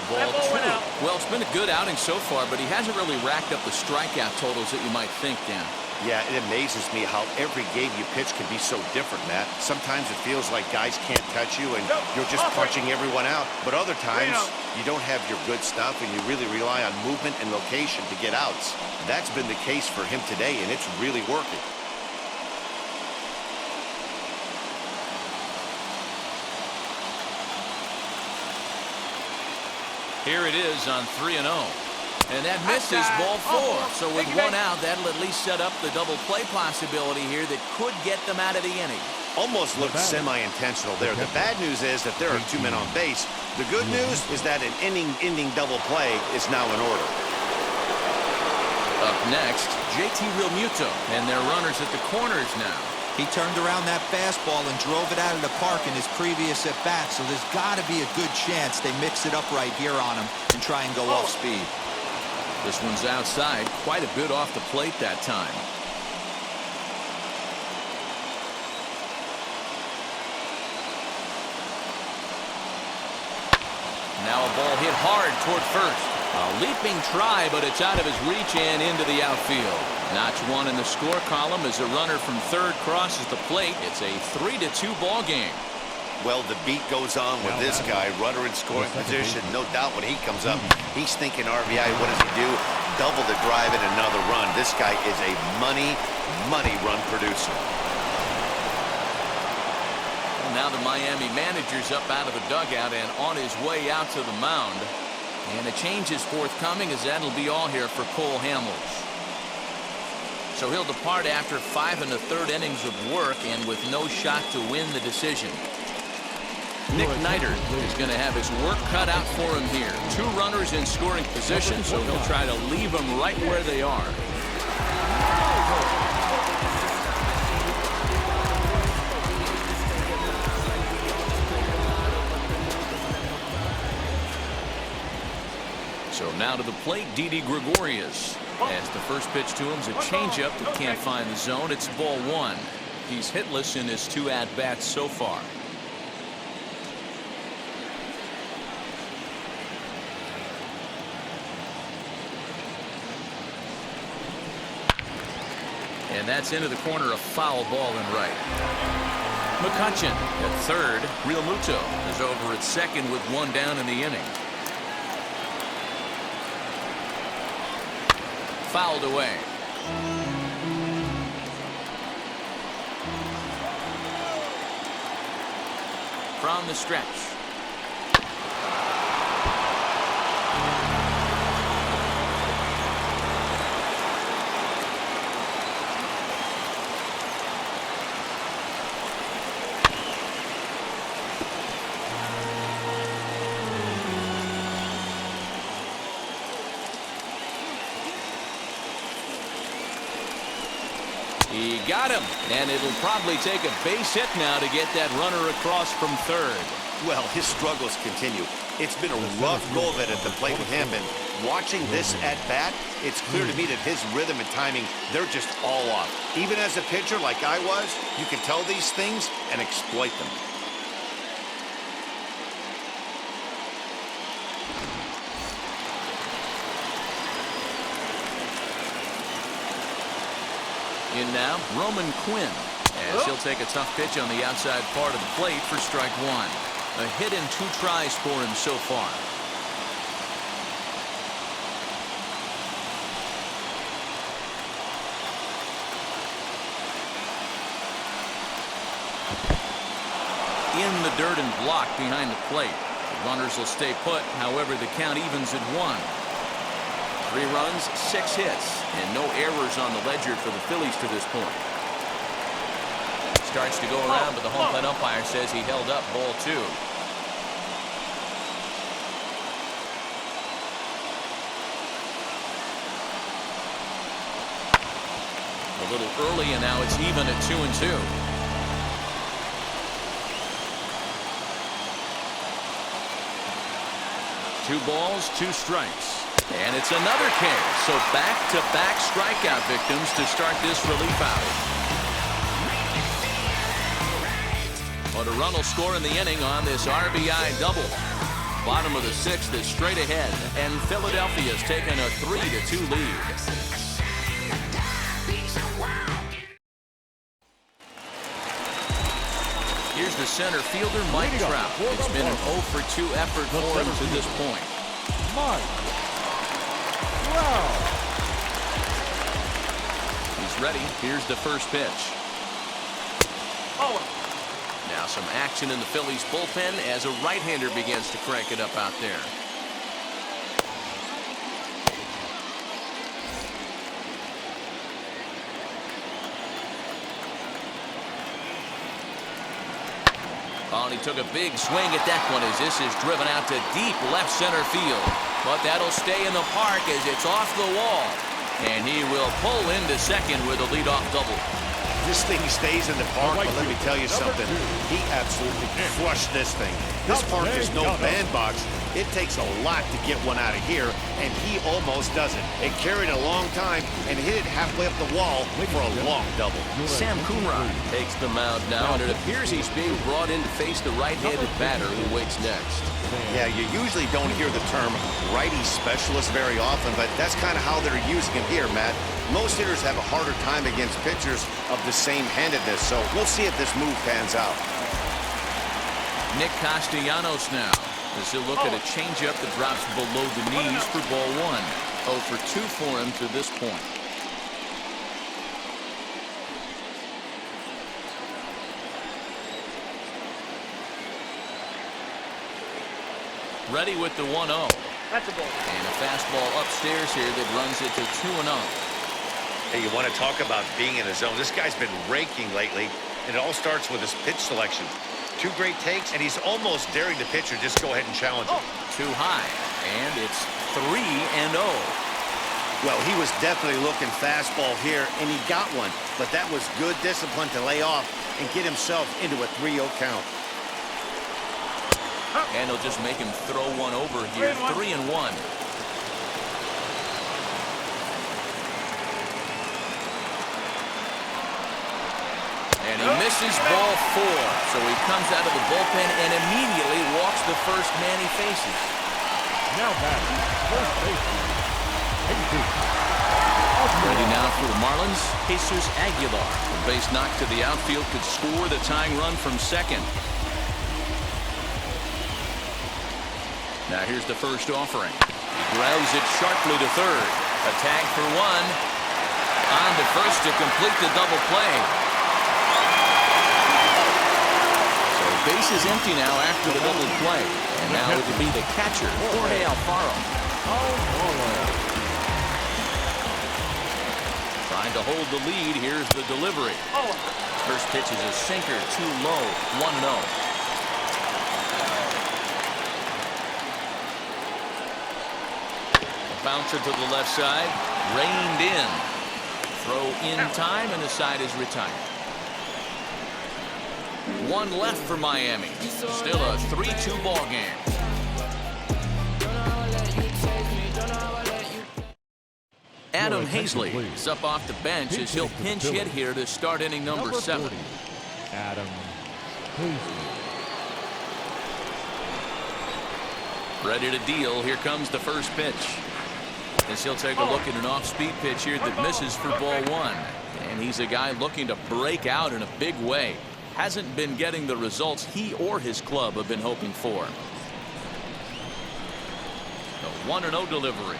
Ball 2. Well, it's been a good outing so far, but he hasn't really racked up the strikeout totals that you might think, Dan. Yeah, it amazes me how every game you pitch can be so different, Matt. Sometimes it feels like guys can't touch you and you're just punching everyone out. But other times, you don't have your good stuff and you really rely on movement and location to get outs. That's been the case for him today, and it's really working. Here it is on 3-0. And that misses ball 4. So with one out, that'll at least set up the double play possibility here that could get them out of the inning. Almost looked semi-intentional there. The bad news is that there are 2 men on base. The good news is that an inning-ending double play is now in order. Up next, JT Realmuto, and their runners at the corners now. He turned around that fastball and drove it out of the park in his previous at-bat, so there's got to be a good chance they mix it up right here on him and try and go off speed. This one's outside, quite a bit off the plate that time. Now a ball hit hard toward first. A leaping try, but it's out of his reach and into the outfield. Notch 1 in the score column as a runner from third crosses the plate. It's a 3-2 ball game. Well, the beat goes on with this guy. Runner in scoring position. No doubt when he comes up, he's thinking RBI. What does he do? Double the drive and another run. This guy is a money run producer. Now the Miami manager's up out of the dugout and on his way out to the mound. And a change is forthcoming as that'll be all here for Cole Hamels. So he'll depart after 5 1/3 innings of work and with no shot to win the decision. Nick Neidert is going to have his work cut out for him here. 2 runners in scoring position, so he'll try to leave them right where they are. So now to the plate, Didi Gregorius. As the first pitch to him is a changeup that can't find the zone. It's ball 1. He's hitless in his 2 at-bats so far. And that's into the corner, a foul ball and right. McCutchen at third. Realmuto is over at second with 1 down in the inning. Fouled away. From the stretch. He got him, and it'll probably take a base hit now to get that runner across from third. Well, his struggles continue. It's been a rough go of it at the plate with him, and watching this at-bat, it's clear to me that his rhythm and timing, they're just all off. Even as a pitcher like I was, you can tell these things and exploit them. In now, Roman Quinn, as he'll take a tough pitch on the outside part of the plate for strike 1. A hit in 2 tries for him so far. In the dirt and blocked behind the plate. The runners will stay put, however the count evens at 1. 3 runs, 6 hits, and no errors on the ledger for the Phillies to this point. Starts to go around, but the home plate umpire says he held up ball 2. A little early, and now it's even at 2-2. 2 balls, 2 strikes. And it's another K. So back-to-back strikeout victims to start this relief outing. But a run will score in the inning on this RBI double. Bottom of the 6th is straight ahead, and Philadelphia's taken a 3-2 lead. Here's the center fielder, Mike Trout. It's been an 0-for-2 effort for him to this point. He's ready. Here's the first pitch. Now some action in the Phillies bullpen as a right-hander begins to crank it up out there. Oh, and he took a big swing at that one as this is driven out to deep left center field. But that'll stay in the park as it's off the wall. And he will pull into second with a leadoff double. This thing stays in the park, but let me tell you something. He absolutely crushed this thing. This park is no bandbox. It takes a lot to get one out of here, and he almost does it. It carried a long time and hit it halfway up the wall for a long double. Sam Coonrod takes the mound now, and it appears he's being brought in to face the right-handed batter who waits next. Yeah, you usually don't hear the term righty specialist very often, but that's kind of how they're using him here, Matt. Most hitters have a harder time against pitchers of the same handedness, so we'll see if this move pans out. Nick Castellanos now, as he'll look at a changeup that drops below the knees for ball one. 0 for 2 for him to this point. Ready with the 1-0. That's a ball. And a fastball upstairs here that runs it to 2-0. Hey, you want to talk about being in a zone? This guy's been raking lately, and it all starts with his pitch selection. 2 great takes, and he's almost daring the pitcher just go ahead and challenge him. Too high, and it's 3-0. Well, he was definitely looking fastball here, and he got one, but that was good discipline to lay off and get himself into a 3-0 count. And he'll just make him throw one over here. 3-1. And he misses ball 4. So he comes out of the bullpen and immediately walks the first man he faces. Now batting, first baseman, Jesus. Ready now for the Marlins, Jesus Aguilar. The base knock to the outfield could score the tying run from second. Now here's the first offering. He grounds it sharply to third. A tag for 1. On to first to complete the double play. So base is empty now after the double play. And now it will be the catcher, Jorge Alfaro. Trying to hold the lead. Here's the delivery. First pitch is a sinker, too low. 1-0. Bouncer to the left side, reined in. Throw in time, and the side is retired. 1 left for Miami. Still a 3-2 ball game. Adam Hazley is up off the bench as he'll pinch hit here to start inning number 7. Adam Hazley. Ready to deal. Here comes the first pitch. As he'll take a look at an off-speed pitch here that misses for ball 1. And he's a guy looking to break out in a big way. Hasn't been getting the results he or his club have been hoping for. The 1-0 delivery.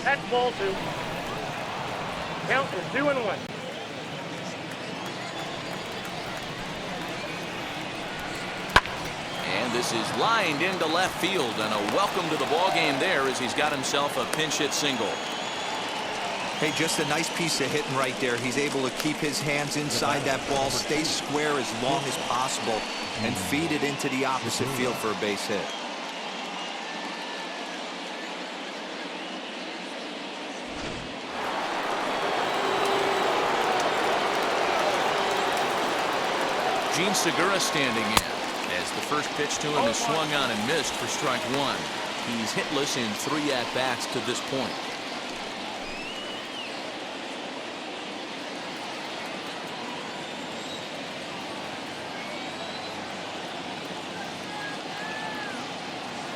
That's ball 2. Count is 2-1. And this is lined into left field, and a welcome to the ball game there as he's got himself a pinch hit single. Hey, just a nice piece of hitting right there. He's able to keep his hands inside that ball, stay square as long as possible, and feed it into the opposite field for a base hit. Gene Segura standing in as the first pitch to him is swung on and missed for strike 1. He's hitless in 3 at-bats to this point.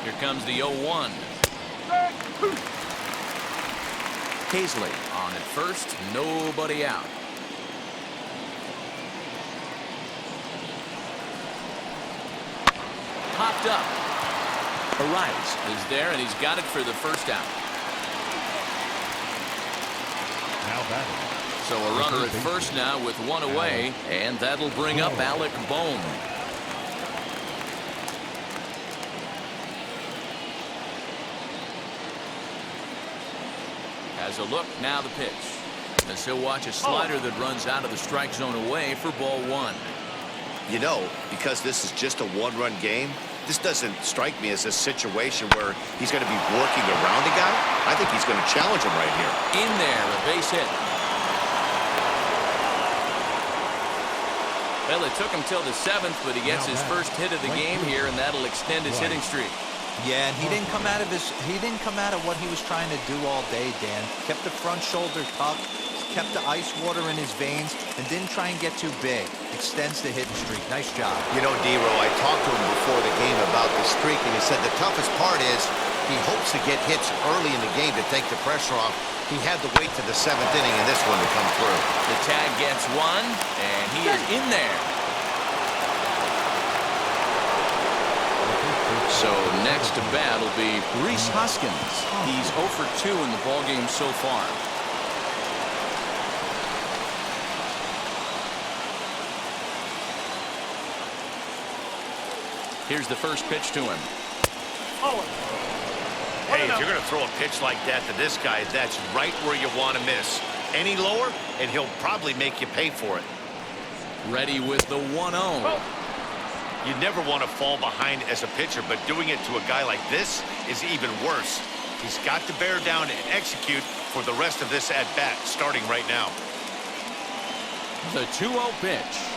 Here comes the 0-1. Hazley on at first, nobody out. Popped up. Arias is there, and he's got it for the first out. Now batting. So a runner at first now with 1 away, and that'll bring up Alec Bohm. Has a look, now the pitch. As he'll watch a slider that runs out of the strike zone away for ball one. You know, because this is just a one-run game, this doesn't strike me as a situation where he's going to be working around a guy. I think he's going to challenge him right here. In there, a base hit. Well, it took him till the 7th, but he gets his first hit of the game here, and that'll extend his hitting streak. Yeah, and he didn't come out of what he was trying to do all day, Dan. Kept the front shoulder tucked, kept the ice water in his veins, and didn't try and get too big. Extends the hitting streak. Nice job. You know, D-Row, I talked to him before the game about the streak, and he said the toughest part is he hopes to get hits early in the game to take the pressure off. He had to wait to the 7th inning in this one to come through. The tag gets one, and he is in there. So next to bat will be Rhys Hoskins. He's 0 for 2 in the ballgame so far. Here's the first pitch to him. Hey, if you're going to throw a pitch like that to this guy, that's right where you want to miss. Any lower, and he'll probably make you pay for it. Ready with the 1-0. You never want to fall behind as a pitcher, but doing it to a guy like this is even worse. He's got to bear down and execute for the rest of this at-bat, starting right now. The 2-0 pitch.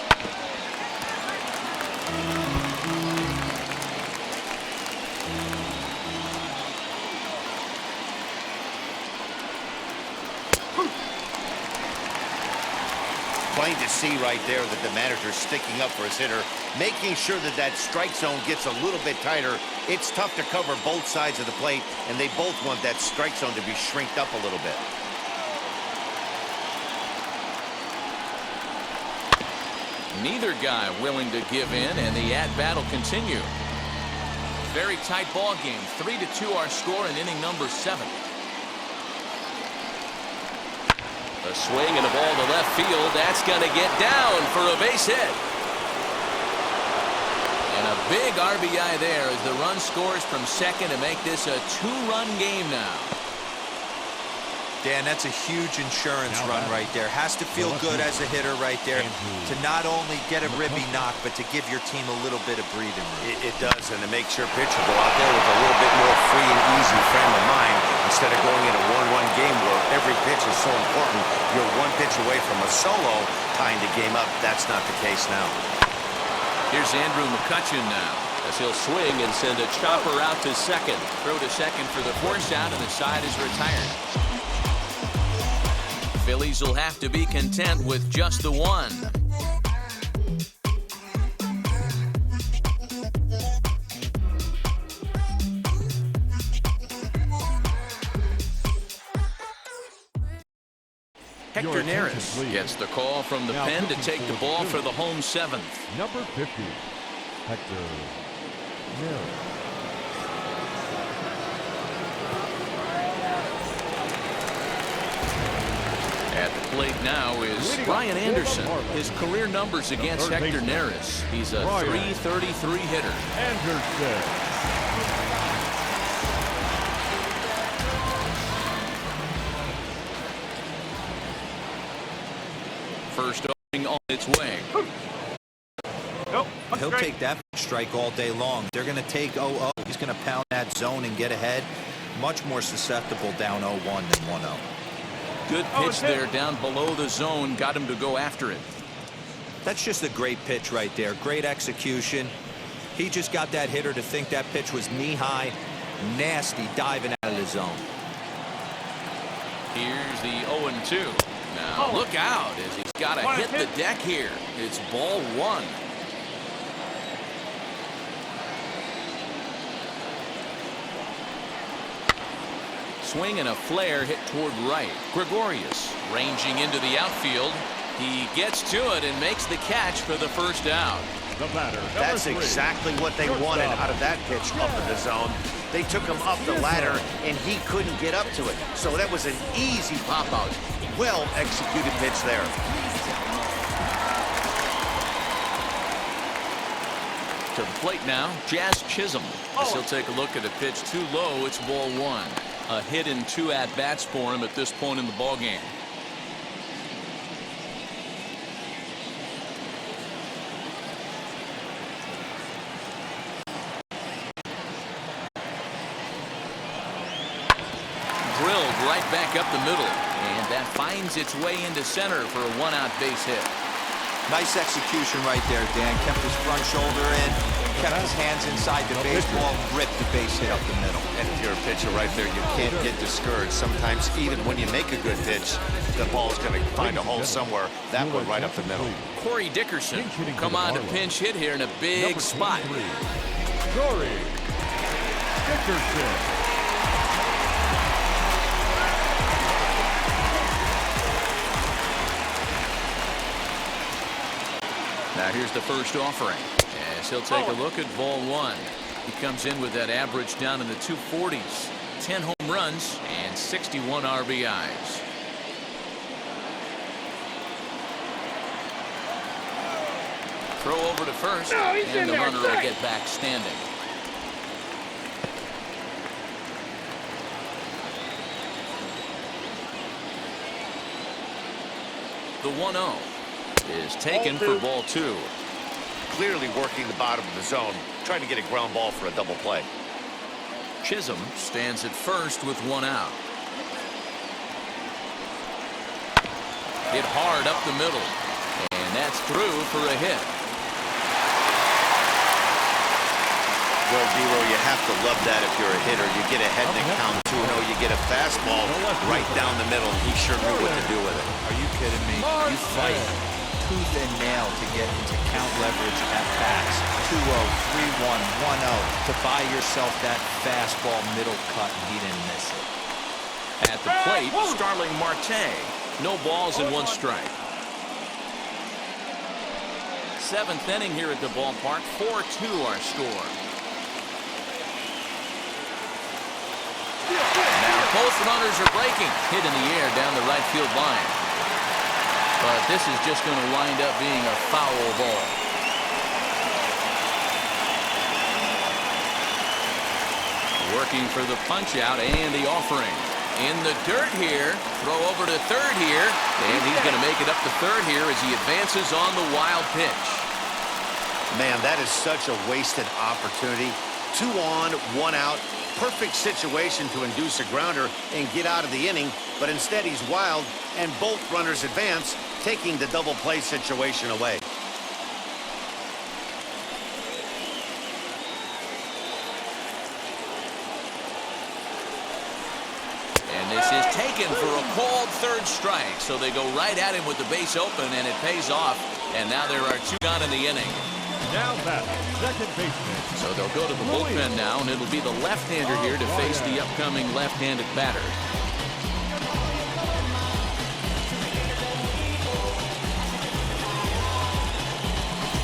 Plain to see right there that the manager's sticking up for his hitter, making sure that that strike zone gets a little bit tighter. It's tough to cover both sides of the plate, and they both want that strike zone to be shrinked up a little bit. Neither guy willing to give in, and the at-bat will continue. Very tight ball game. 3-2 our score in inning number 7. A swing and a ball to left field. That's going to get down for a base hit. And a big RBI there as the run scores from second to make this a 2-run game now. Dan, that's a huge insurance run right there. Has to feel good as a hitter right there to not only get a ribby knock, but to give your team a little bit of breathing room. It does, and it makes your pitcher go out there with a little bit more free and easy frame of mind instead of going in a one-run game where every pitch is so important. You're one pitch away from a solo, tying the game up. That's not the case now. Here's Andrew McCutchen now, as he'll swing and send a chopper out to second. Throw to second for the force out, and the side is retired. Phillies will have to be content with just the one. Hector Neris gets the call from the pen to take the ball for the home 7th. Number 50, Hector Neris. At the plate now is Brian Anderson. His career numbers against Hector Neris. He's a .333 hitter. Anderson. First opening on its way. He'll take that strike all day long. They're going to take 0-0. He's going to pound that zone and get ahead. Much more susceptible down 0-1 than 1-0. Good pitch there down below the zone. Got him to go after it. That's just a great pitch right there. Great execution. He just got that hitter to think that pitch was knee-high. Nasty diving out of the zone. Here's the 0-2. Now look out as he's got to hit the deck here. It's ball 1. Swing and a flare hit toward right. Gregorius ranging into the outfield. He gets to it and makes the catch for the first out. The batter. That's exactly what they wanted out of that pitch up in the zone. They took him up the ladder, and he couldn't get up to it. So that was an easy pop-out. Well executed pitch there. To the plate now, Jazz Chisholm. As he'll take a look at a pitch too low. It's ball 1. A hit and 2 at-bats for him at this point in the ballgame. Drilled right back up the middle, and that finds its way into center for a 1-out base hit. Nice execution right there, Dan. Kept his front shoulder in, kept his hands inside the baseball, ripped the base hit up the middle. And if you're a pitcher right there, you can't get discouraged. Sometimes even when you make a good pitch, the ball's going to find a hole somewhere. That one right up the middle. Corey Dickerson come on to pinch hit here in a big spot. Corey Dickerson. Now here's the first offering as he'll take a look at ball 1. He comes in with that average down in the 240s, 10 home runs and 61 RBIs. Throw over to first, and the runner will get back standing. The 1-0 is taken for ball 2. Clearly working the bottom of the zone, trying to get a ground ball for a double play. Chisholm stands at first with 1 out. Hit hard up the middle, and that's through for a hit. Well, D'Lo, you have to love that if you're a hitter. You get ahead in the count 2-0, you get a fastball right down the middle, and he sure knew what to do with it. Are you kidding me? You fight tooth and nail to get into count leverage at bats. 2-0, 3-1, 1-0 to buy yourself that fastball middle cut, and he didn't miss it. At the plate, Starling Marte. No balls and 1 strike. 7th inning here at the ballpark. 4-2 our score. Now both runners are breaking. Hit in the air down the right field line. But this is just going to wind up being a foul ball. Working for the punch out and the offering. In the dirt here. Throw over to third here. And he's going to make it up to third here as he advances on the wild pitch. Man, that is such a wasted opportunity. 2 on, 1 out. Perfect situation to induce a grounder and get out of the inning, but instead he's wild, and both runners advance, taking the double play situation away. And this is taken for a called 3rd strike, so they go right at him with the base open, and it pays off, and now there are 2 gone in the inning. Now that second baseman. So they'll go to the bullpen now, and it'll be the left-hander here to face the upcoming left-handed batter.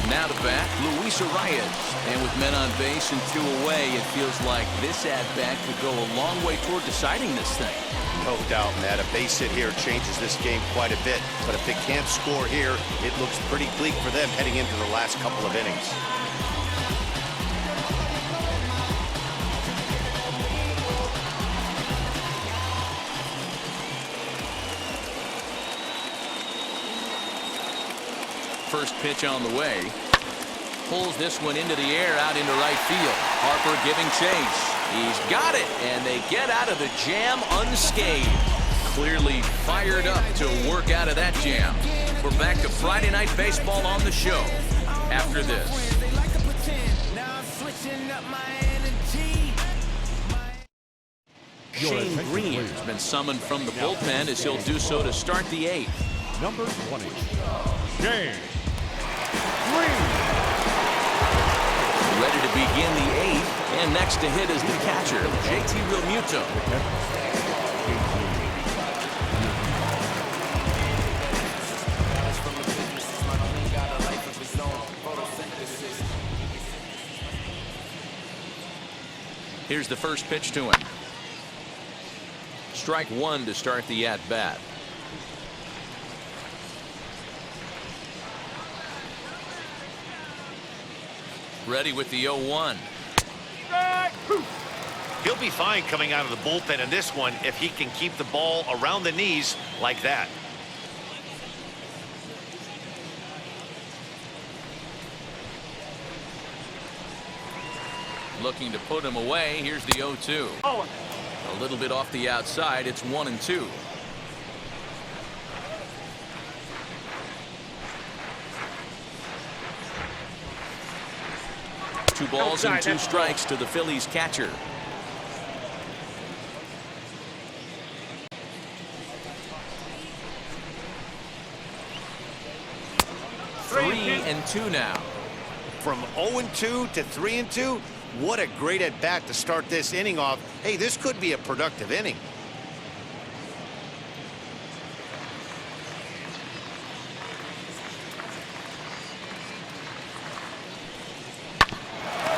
Now to bat, Luis Arias. And with men on base and 2 away, it feels like this at-bat could go a long way toward deciding this thing. No doubt, Matt. A base hit here changes this game quite a bit. But if they can't score here, it looks pretty bleak for them heading into the last couple of innings. First pitch on the way. Pulls this one into the air out into right field. Harper giving chase. He's got it, and they get out of the jam unscathed. Clearly fired up to work out of that jam. We're back to Friday Night Baseball on the show after this. Shane Green has been summoned from the bullpen as he'll do so to start the 8th. Number 20, Shane Green. Ready to begin the 8th, and next to hit is the catcher, JT Realmuto. Here's the first pitch to him. Strike 1 to start the at-bat. Ready with the 0-1. He'll be fine coming out of the bullpen in this one if he can keep the ball around the knees like that. Looking to put him away. Here's the 0-2. Oh. A little bit off the outside. It's 1-2. Two balls and two strikes to the Phillies catcher. Three and two now. From 0-2 to 3-2, what a great at bat to start this inning off. Hey, this could be a productive inning.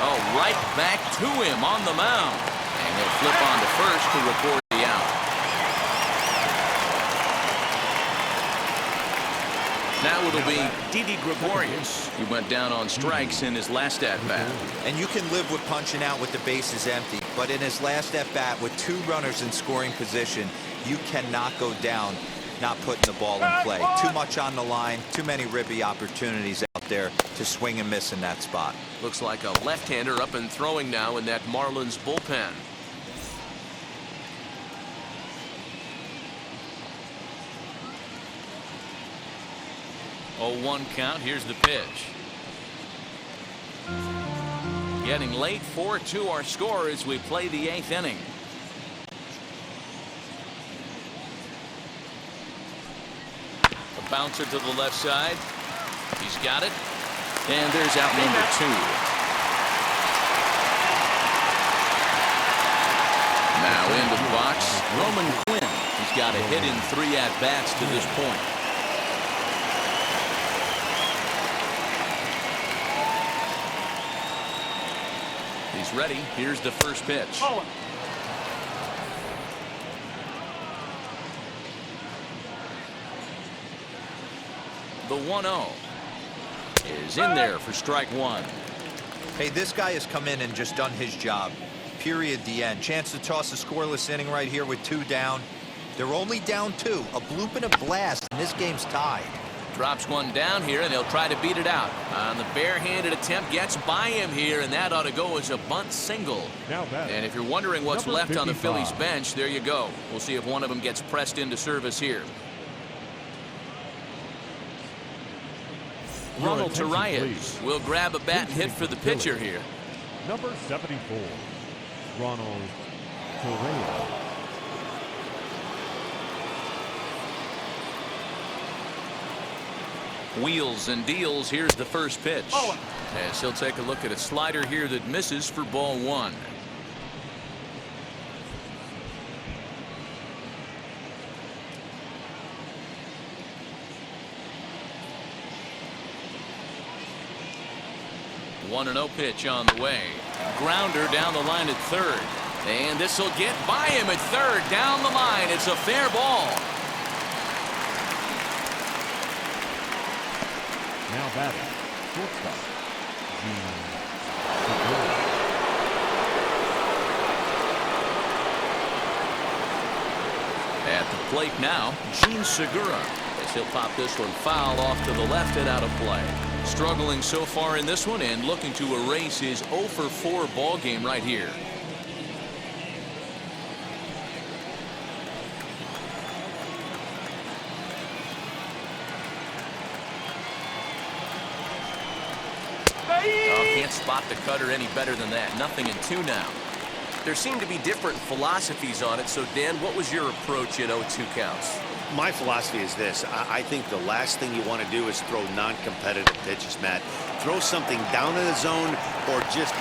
Oh, right back to him on the mound. And he'll flip on to first to record the out. Now it'll be Didi Gregorius. He went down on strikes in his last at-bat. And you can live with punching out with the bases empty, but in his last at-bat with two runners in scoring position, you cannot go down not putting the ball in play. Too much on the line, too many ribby opportunities out there to swing and miss in that spot. Looks like a left-hander up and throwing now in that Marlins bullpen. 0-1 count. Here's the pitch. Getting late. 4-2 our score as we play the 8th inning. A bouncer to the left side. He's got it. And there's out number 2. Now into the box, Roman Quinn. He's got a hit in 3 at-bats to this point. He's ready. Here's the first pitch. The 1-0 is in there for strike 1. Hey, this guy has come in and just done his job. Period. The end. Chance to toss a scoreless inning right here with 2 down. They're only down 2. A bloop and a blast, and this game's tied. Drops one down here, and they'll try to beat it out. On the barehanded attempt, gets by him here, and that ought to go as a bunt single. And if you're wondering what's left on the Phillies bench, there you go. We'll see if one of them gets pressed into service here. Ronald Tarias will grab a bat and hit for the pitcher here. Number 74, Ronald Tarias. Wheels and deals. Here's the first pitch. As he'll take a look at a slider here that misses for ball 1. One 1-0 pitch on the way. Grounder down the line at third. And this will get by him at third. Down the line. It's a fair ball. Now batting, shortstop, At the plate now, Gene Segura. As he'll pop this one foul off to the left and out of play. Struggling so far in this one and looking to erase his 0-for-4 ball game right here. Can't spot the cutter any better than that. 0-2 now. There seem to be different philosophies on it. So, Dan, what was your approach at 0-2 counts? My philosophy is this. I think the last thing you want to do is throw non-competitive pitches, Matt. Throw something down in the zone or just...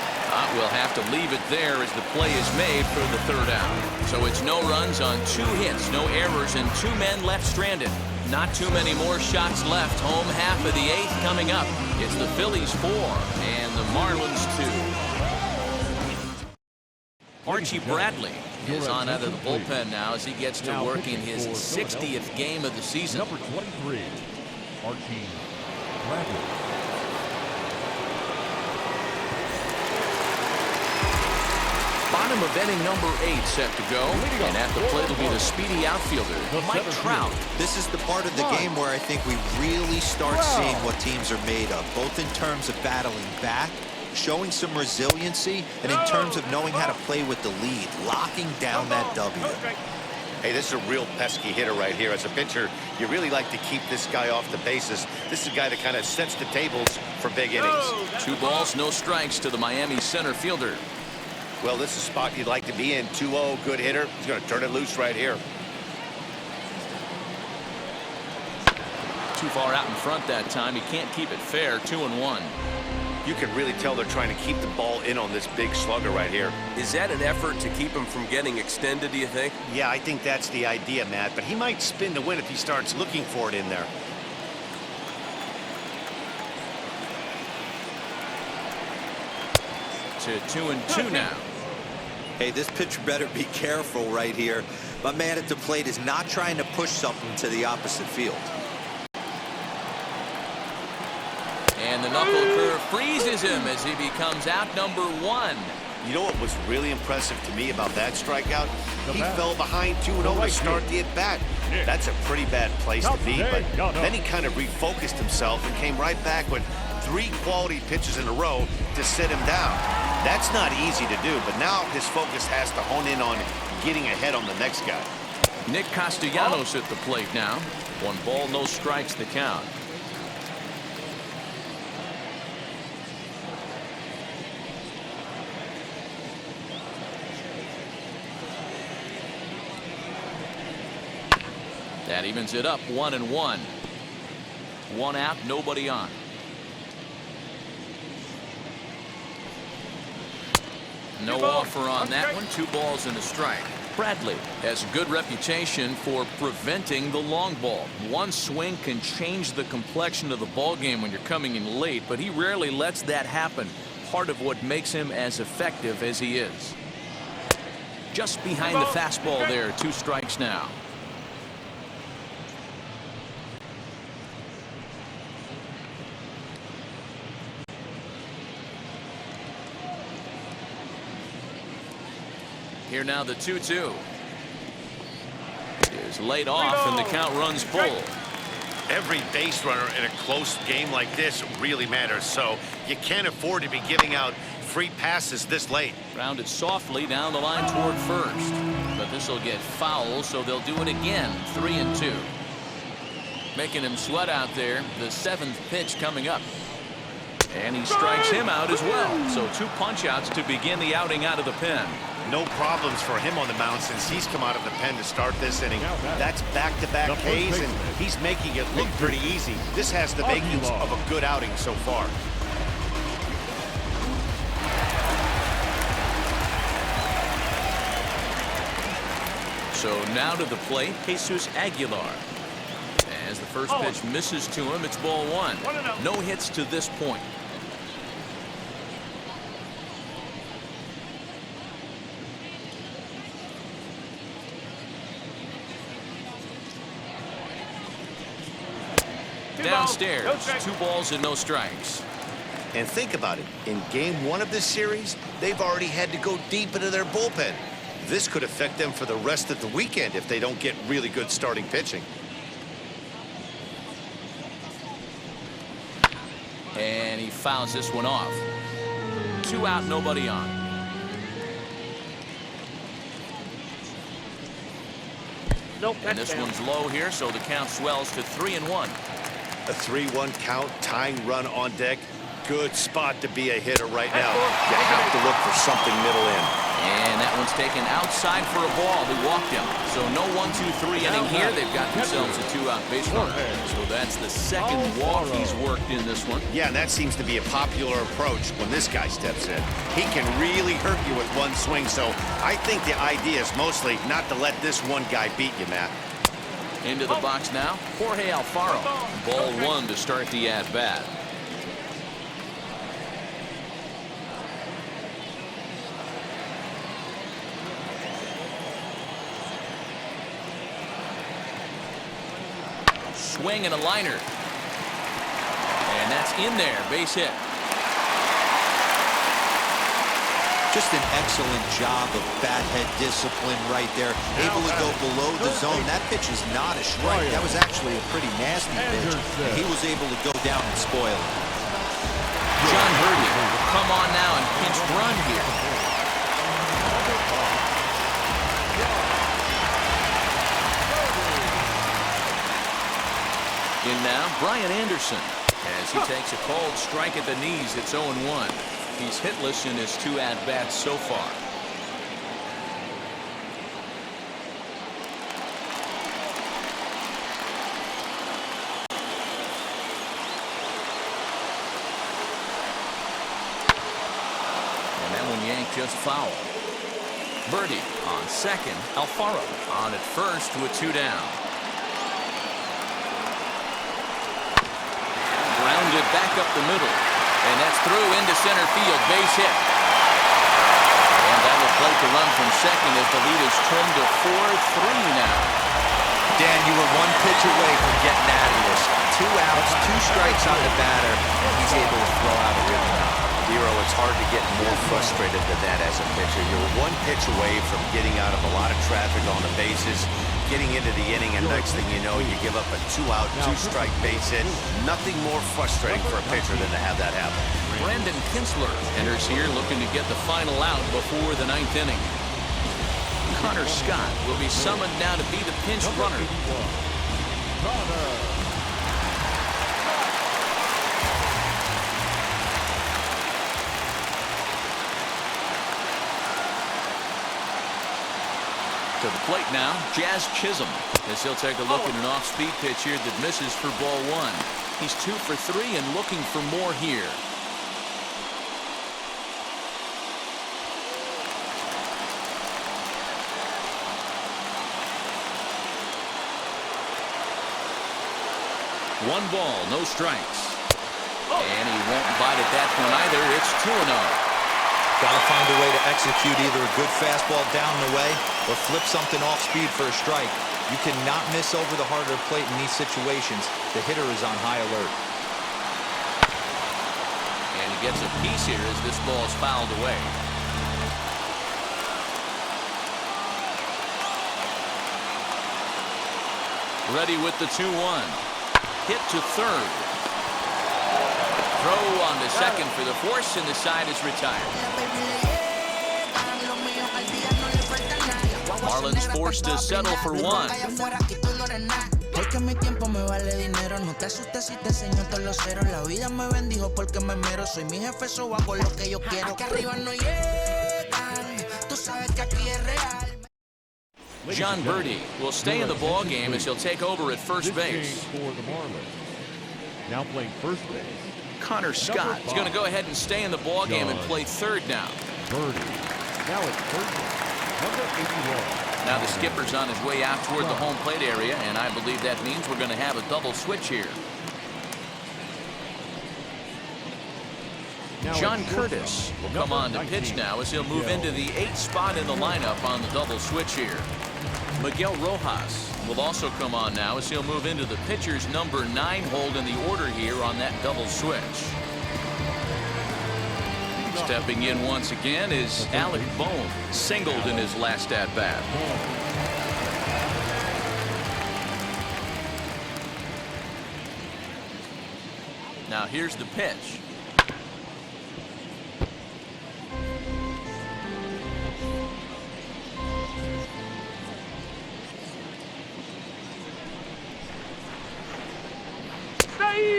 We'll have to leave it there as the play is made for the third out. So it's no runs on 2 hits, no errors, and 2 men left stranded. Not too many more shots left. Home half of the 8th coming up. It's the Phillies 4 and the Marlins 2. Archie Bradley is on out of the bullpen now as he gets to work in his 60th game of the season. Number 23, Archie Bradley. Bottom of inning number 8 set to go. And at the plate will be the speedy outfielder, Mike Trout. This is the part of the game where I think we really start seeing what teams are made of, both in terms of battling back, showing some resiliency, and in terms of knowing how to play with the lead, locking down that W. Hey, this is a real pesky hitter right here. As a pitcher, you really like to keep this guy off the bases. This is a guy that kind of sets the tables for big innings. 2 balls, no strikes to the Miami center fielder. Well, this is a spot you'd like to be in. 2-0, good hitter. He's going to turn it loose right here. Too far out in front that time. He can't keep it fair. 2-1. You can really tell they're trying to keep the ball in on this big slugger right here. Is that an effort to keep him from getting extended, do you think? Yeah, I think that's the idea, Matt. But he might spin to win if he starts looking for it in there. To 2-2 now. Hey, this pitcher better be careful right here. My man at the plate is not trying to push something to the opposite field. And the knuckle curve freezes him as he becomes out number 1. You know what was really impressive to me about that strikeout? He fell behind 2-0 to start the at-bat. That's a pretty bad place to be, but then he kind of refocused himself and came right back with 3 quality pitches in a row to sit him down. That's not easy to do, but now his focus has to hone in on getting ahead on the next guy. Nick Castellanos at the plate now. 1 ball, no strikes the count. That evens it up 1-1. 1 out, nobody on. No offer on that one. 2 balls and a strike. Bradley has a good reputation for preventing the long ball. 1 swing can change the complexion of the ball game when you're coming in late, but he rarely lets that happen. Part of what makes him as effective as he is. Just behind the fastball there. 2 strikes now. Here now the 2-2. Is laid off and the count runs full. Every base runner in a close game like this really matters, so you can't afford to be giving out free passes this late. Rounded softly down the line toward first, but this will get foul, so they'll do it again. 3-2. Making him sweat out there. The 7th pitch coming up. And he strikes him out as well. So 2 punch outs to begin the outing out of the pen. No problems for him on the mound since he's come out of the pen to start this inning. That's back-to-back Ks, and he's making it look pretty easy. This has the makings of a good outing so far. So now to the plate, Jesus Aguilar. As the first pitch misses to him, it's ball 1. No hits to this point. Downstairs, 2 balls and no strikes. And think about it. In game 1 of this series, they've already had to go deep into their bullpen. This could affect them for the rest of the weekend if they don't get really good starting pitching. And he fouls this one off. 2 out, nobody on. And this one's low here, so the count swells to 3-1. A 3-1 count, tying run on deck. Good spot to be a hitter right now. You have to look for something middle in. And that one's taken outside for a ball. He walked him. So no 1-2-3 inning here. They've got themselves a 2-out base runner. So that's the 2nd walk he's worked in this one. Yeah, and that seems to be a popular approach when this guy steps in. He can really hurt you with 1 swing. So I think the idea is mostly not to let this one guy beat you, Matt. Into the box now, Jorge Alfaro. Ball 1 to start the at-bat. Swing and a liner. And that's in there. Base hit. Just an excellent job of bat head discipline right there. Able to go below the zone. That pitch is not a strike. That was actually a pretty nasty pitch. And he was able to go down and spoil it. John Birdie will come on now and pinch run here. In now, Brian Anderson, as he takes a cold strike at the knees. It's 0-1. He's hitless in his 2 at-bats so far. And that one yanked just foul. Birdie on second. Alfaro on at first with 2 down. Grounded back up the middle. And that's through into center field. Base hit. And that will plate the run from second as the lead is trimmed to 4-3 now. Dan, you were 1 pitch away from getting out of this. 2 outs, 2 strikes on the batter. He's able to throw out a really nice. Hero, it's hard to get more frustrated than that as a pitcher. You're 1 pitch away from getting out of a lot of traffic on the bases, getting into the inning, and next thing you know, you give up a 2-out, 2-strike base hit. Nothing more frustrating for a pitcher than to have that happen. Brandon Kinsler enters here looking to get the final out before the 9th inning. Connor Scott will be summoned now to be the pinch runner. To the plate now, Jazz Chisholm, as he'll take a look at an off-speed pitch here that misses for ball 1. He's 2 for 3 and looking for more here. One ball, no strikes. And he won't bite at that point either. It's 2-0. Got to find a way to execute either a good fastball down the way or flip something off speed for a strike. You cannot miss over the heart of the plate in these situations. The hitter is on high alert. And he gets a piece here as this ball is fouled away. Ready with the 2-1. Hit to third. Throw on the second for the force, and the side is retired. Marlins forced to settle for 1. Porque mi tiempo me vale dinero. No te asustes si te enseño todos los ceros. La vida me bendijo porque me mero. Soy mi jefe, so hago lo que yo quiero. Aquí arriba no llegan. Tú sabes que aquí es real. John Birdie will stay in the ball game as he'll take over at first base. For the Marlins. Now playing first base. Connor Scott is going to go ahead and stay in the ball game and play third now. Birdie. Now it's third base. Number 81. Now the skipper's on his way out toward the home plate area, and I believe that means we're going to have a double switch here. John Curtis will come on to pitch now as he'll move into the 8th spot in the lineup on the double switch here. Miguel Rojas will also come on now as he'll move into the pitcher's number 9 hold in the order here on that double switch. Stepping in once again is Alec Bohm, singled in his last at-bat. Now here's the pitch.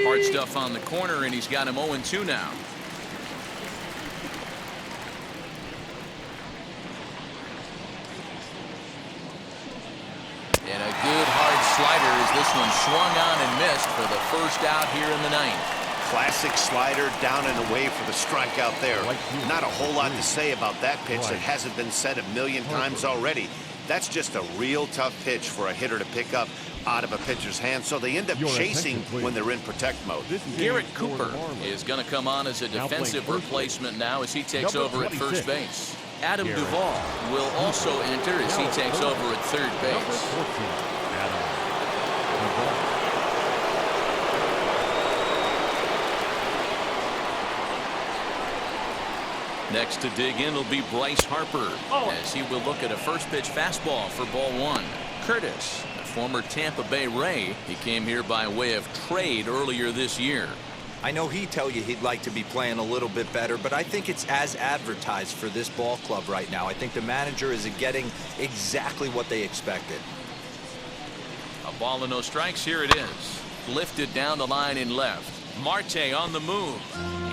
Hard stuff on the corner, and he's got him 0-2 now. And a good hard slider as this one swung on and missed for the first out here in the 9th. Classic slider down and away for the strikeout there. Not a whole lot to say about that pitch that hasn't been said a million times already. That's just a real tough pitch for a hitter to pick up out of a pitcher's hand, so they end up chasing when they're in protect mode. Garrett Cooper is going to come on as a defensive replacement now as he takes over at first base. Adam Duvall will also enter as he takes over at third base. Next to dig in will be Bryce Harper, as he will look at a first pitch fastball for ball one. Curtis, a former Tampa Bay Ray, he came here by way of trade earlier this year. I know he'd tell you he'd like to be playing a little bit better, but I think it's as advertised for this ball club right now. I think the manager is getting exactly what they expected. A ball and no strikes. Here it is. Lifted down the line in left. Marte on the move.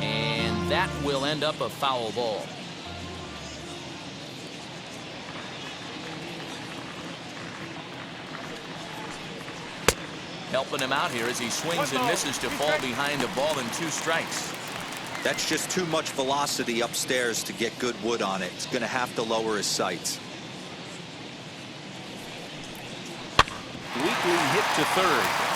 And that will end up a foul ball. Helping him out here as he swings and misses to fall behind a ball and 2 strikes. That's just too much velocity upstairs to get good wood on it. It's going to have to lower his sights. Weekly hit to third.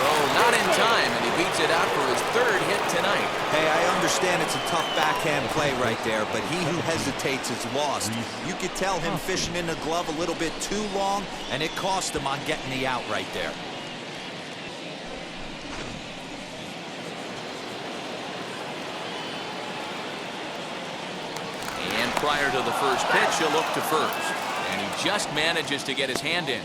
Oh, not in time, and he beats it out for his 3rd hit tonight. Hey, I understand it's a tough backhand play right there, but he who hesitates is lost. You could tell him fishing in the glove a little bit too long, and it cost him on getting the out right there. And prior to the first pitch, he'll look to first. And he just manages to get his hand in.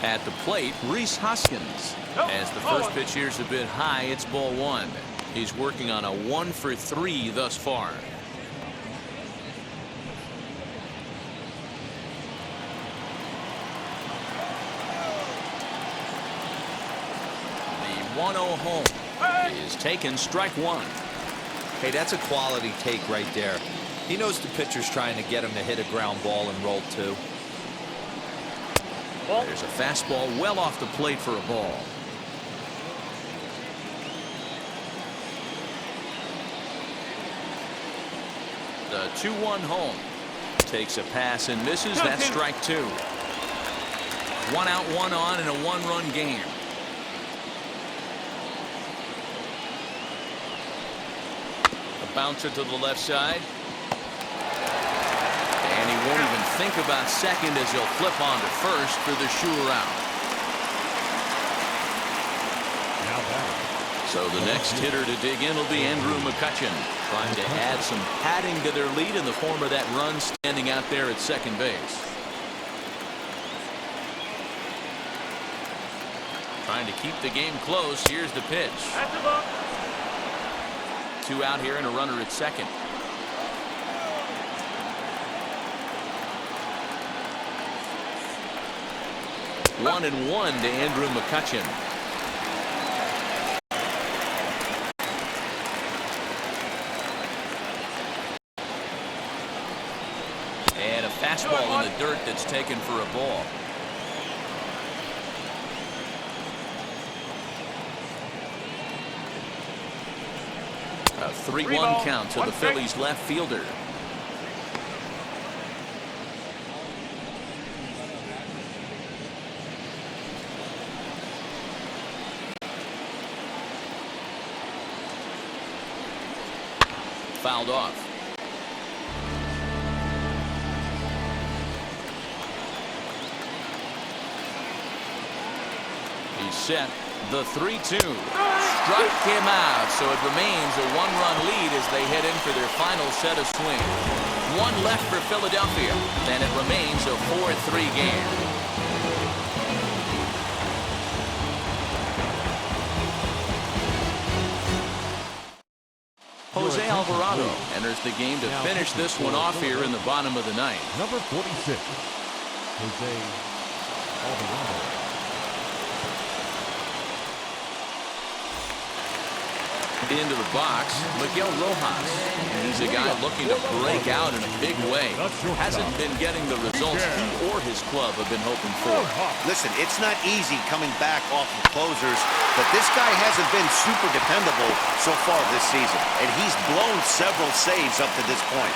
At the plate, Rhys Hoskins. As the first pitch here's a bit high, it's ball one. He's working on a 1 for 3 thus far. The 1-0 home is taken, strike one. Hey, that's a quality take right there. He knows the pitcher's trying to get him to hit a ground ball and roll 2. There's a fastball well off the plate for a ball. The 2-1 home. Takes a pass and misses. That's strike 2. 1 out, 1 on in a 1-run game. A bouncer to the left side. And he won't even think about second as he'll flip on to first for the sure out. So the next hitter to dig in will be Andrew McCutchen, trying to add some padding to their lead in the form of that run standing out there at second base. Trying to keep the game close. Here's the pitch. 2 out here and a runner at second. 1-1 to Andrew McCutchen. And a fastball in the dirt that's taken for a ball. A 3-1 count to the Phillies left fielder. Fouled off. He's set. The 3-2. Struck him out, so it remains a 1-run lead as they head in for their final set of swings. 1 left for Philadelphia, and it remains a 4-3 game. Jose Alvarado enters the game to finish this one off here in the bottom of the ninth. Number 46, Jose Alvarado. Into the box, Miguel Rojas. And he's a guy looking to break out in a big way. Hasn't been getting the results he or his club have been hoping for. Listen, it's not easy coming back off of closers, but this guy hasn't been super dependable so far this season, and he's blown several saves up to this point.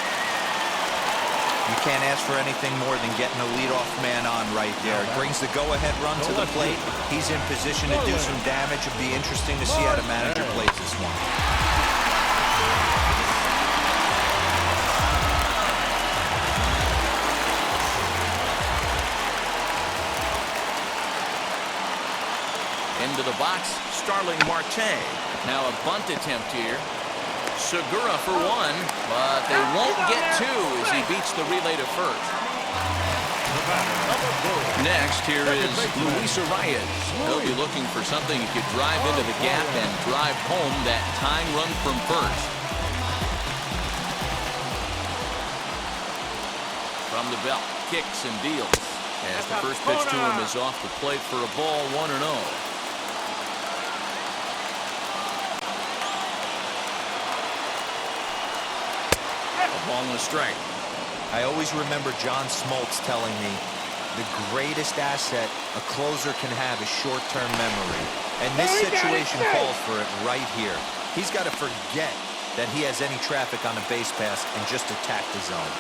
You can't ask for anything more than getting a leadoff man on right there. Brings the go-ahead run to the plate. He's in position to do some damage. It'd be interesting to see how the manager plays this one. Starling Marte. Now a bunt attempt here. Segura for one, but they won't get two as he beats the relay to first. Next, here is Luis Arias. He'll be looking for something he could drive into the gap and drive home that tying run from first. From the belt, kicks and deals. As the first pitch to him is off the plate for a ball, 1-0. A ball and a strike. I always remember John Smoltz telling me the greatest asset a closer can have is short-term memory. And this situation calls for it right here. He's got to forget that he has any traffic on a base pass and just attack the zone.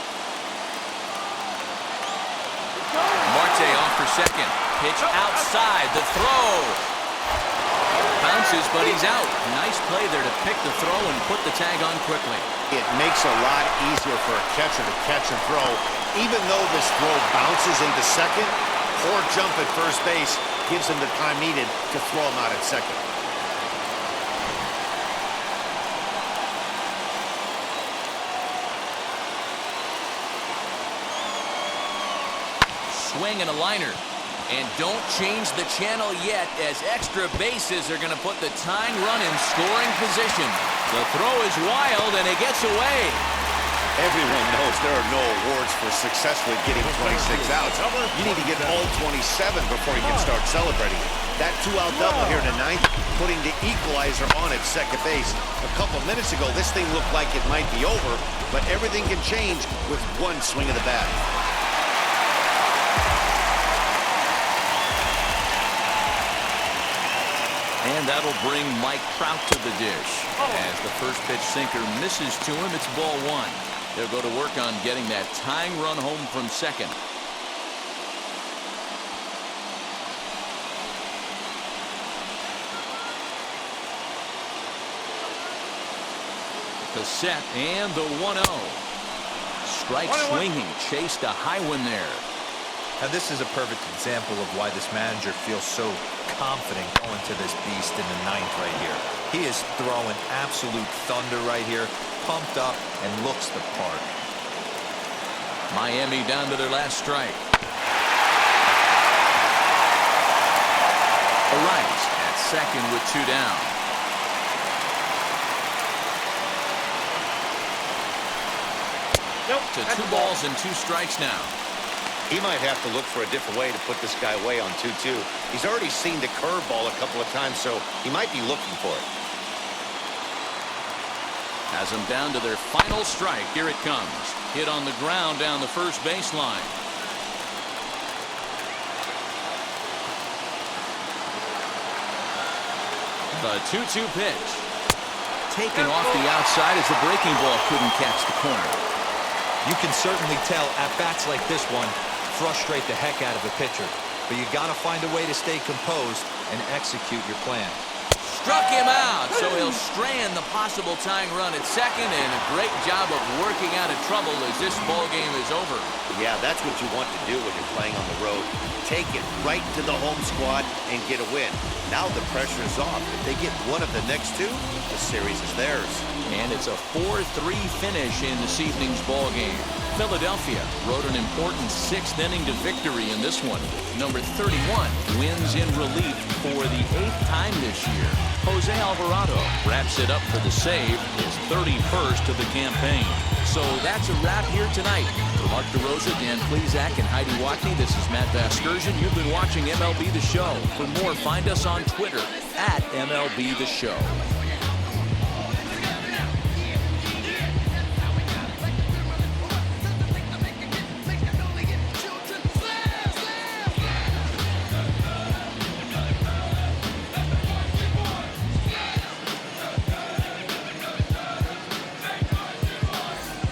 Marte off for second. Pitch outside. The throw. Bounces, but he's out. Nice play there to pick the throw and put the tag on quickly. It makes it a lot easier for a catcher to catch and throw. Even though this throw bounces into second, poor jump at first base gives him the time needed to throw him out at second. Swing and a liner. And don't change the channel yet, as extra bases are going to put the tying run in scoring position. The throw is wild, and it gets away. Everyone knows there are no awards for successfully getting 26 outs. You need to get all 27 before you can start celebrating. That two-out double here in the ninth, putting the equalizer on at second base. A couple minutes ago, this thing looked like it might be over, but everything can change with one swing of the bat. And that'll bring Mike Trout to the dish. As the first pitch sinker misses to him, it's ball one. They'll go to work on getting that tying run home from second. The set and the 1-0. Strike swinging, chased a high one there. Now this is a perfect example of why this manager feels so confident going to this beast in the ninth right here. He is throwing absolute thunder right here, pumped up and looks the part. Miami down to their last strike. Arias at second with two down. To 2 balls and 2 strikes now. He might have to look for a different way to put this guy away on 2-2. He's already seen the curveball a couple of times, so he might be looking for it. Has them down to their final strike. Here it comes. Hit on the ground down the first baseline. The 2-2 pitch. Taken off the outside as the breaking ball couldn't catch the corner. You can certainly tell at-bats like this one frustrate the heck out of the pitcher. But you got to find a way to stay composed and execute your plan. Struck him out, so he'll strand the possible tying run at second, and a great job of working out of trouble as this ball game is over. Yeah, that's what you want to do when you're playing on the road. Take it right to the home squad and get a win. Now the pressure is off. If they get one of the next two, the series is theirs. And it's a 4-3 finish in this evening's ball game. Philadelphia rode an important 6th inning to victory in this one. Number 31 wins in relief for the 8th time this year. Jose Alvarado wraps it up for the save, his 31st of the campaign. So that's a wrap here tonight. For Mark DeRosa, Dan Plesac, and Heidi Watney, this is Matt Vasgersian. You've been watching MLB The Show. For more, find us on Twitter @MLB The Show.